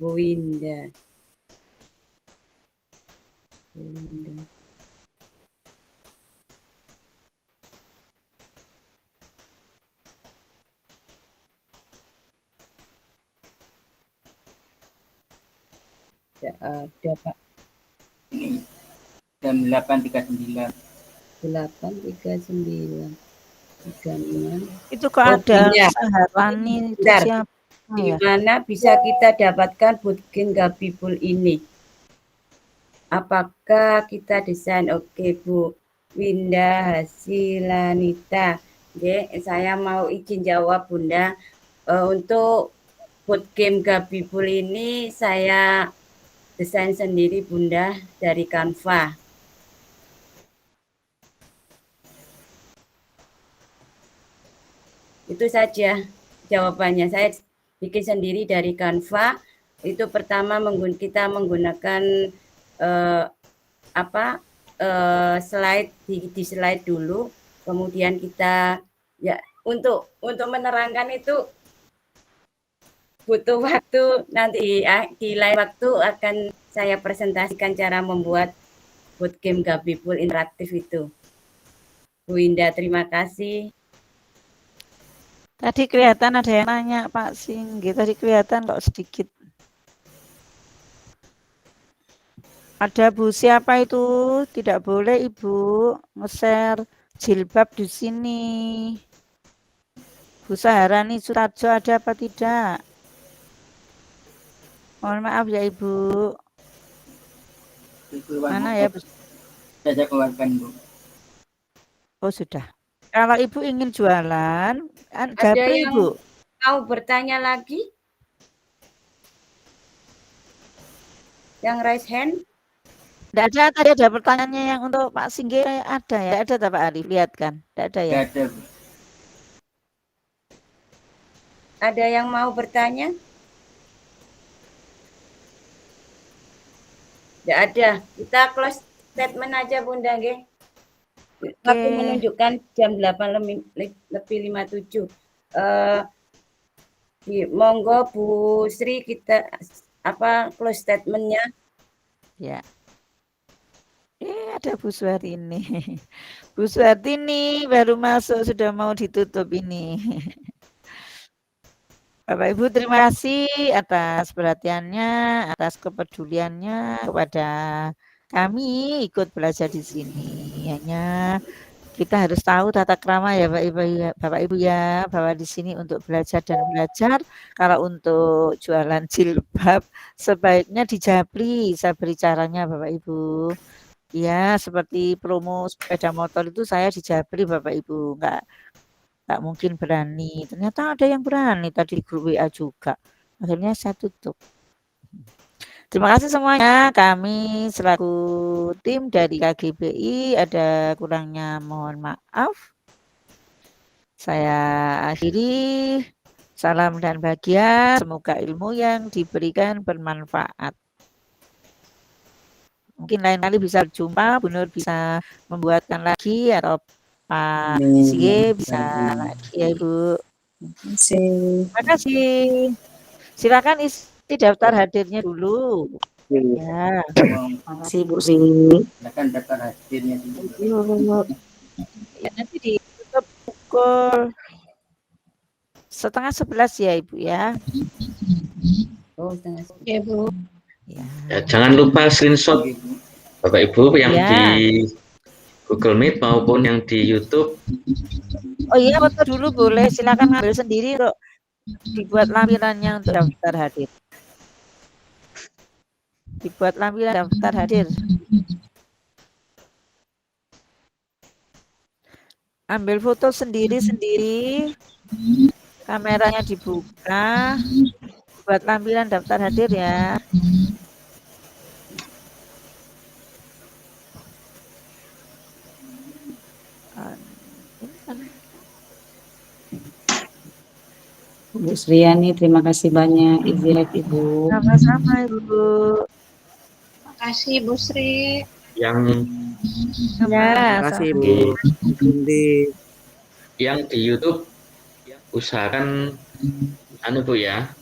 Tidak ada Pak. Ini jam 8.39. 8.39. 36. Itu kok ada Saharani itu siapa? Gimana bisa kita dapatkan bootcamp Gabi Pool ini? Apakah kita desain? Oke Bu Winda Hasilanita. Saya mau izin jawab Bunda. Untuk bootcamp Gabi Pool ini saya desain sendiri Bunda dari Canva. Itu saja jawabannya. Saya bikin sendiri dari Canva. Itu pertama kita menggunakan slide di slide dulu. Kemudian kita ya untuk menerangkan itu butuh waktu, nanti di lain waktu akan saya presentasikan cara membuat bootcamp Gabi Pool interaktif itu. Bu Indah, terima kasih. Tadi kelihatan ada yang nanya Pak Singgi, tadi kelihatan kok sedikit. Ada Bu siapa itu? Tidak boleh Ibu nge-share jilbab di sini. Bu Saharani Sutarjo ada apa tidak? Mohon maaf ya Ibu. Mana ya Bu? Saya keluarkan Bu. Oh sudah. Kalau Ibu ingin jualan, ada yang Ibu mau bertanya lagi? Yang raise hand? Tidak ada, tadi ada pertanyaannya yang untuk Pak Singgi ada ya? Ada tak Pak Arif? Lihat kan? Tidak ada ya? Tidak ada Bu. Ada yang mau bertanya? Tidak ada. Kita close statement aja Bunda nggih. Waktu menunjukkan jam 8:57. Monggo Bu Sri kita close statementnya. Ya. Ada Bu Suhartini. Bu Suhartini baru masuk sudah mau ditutup ini. Bapak Ibu terima kasih atas perhatiannya, atas kepeduliannya kepada kami ikut belajar di sini. Hanya kita harus tahu tata krama ya Bapak Ibu ya, bahwa di sini untuk belajar dan belajar. Kalau untuk jualan jilbab sebaiknya di Japri, saya beri caranya Bapak Ibu. Ya, seperti promo sepeda motor itu saya di Japri Bapak Ibu, enggak mungkin berani. Ternyata ada yang berani tadi di grup WA juga. Akhirnya saya tutup. Terima kasih semuanya. Kami selaku tim dari KGBI ada kurangnya mohon maaf. Saya akhiri. Salam dan bahagia. Semoga ilmu yang diberikan bermanfaat. Mungkin lain kali bisa berjumpa. Bu Nur bisa membuatkan lagi atau Pak Sige bisa lagi ya Ibu. Terima kasih. Silakan isi daftar hadirnya dulu. Ya. Terima kasih Bu Sri. Silakan daftar hadirnya dulu. Ya, nanti ditutup pukul 10:30 ya Ibu ya. Oh Ya, Bu. Ya. Ya, jangan lupa screenshot Bapak Ibu yang Ya. di Google Meet maupun yang di YouTube. Oh iya, foto dulu boleh. Silakan ngambil sendiri, Rok. Dibuat lampirannya untuk daftar hadir. Dibuat lampiran daftar hadir. Ambil foto sendiri-sendiri. Kameranya dibuka. Buat lampiran daftar hadir ya. Bu Sriani, terima kasih banyak. Izin Ibu. Sama-sama, Ibu. Makasih, Bu Sri. Yang Ya, yang di YouTube usahakan Bu ya,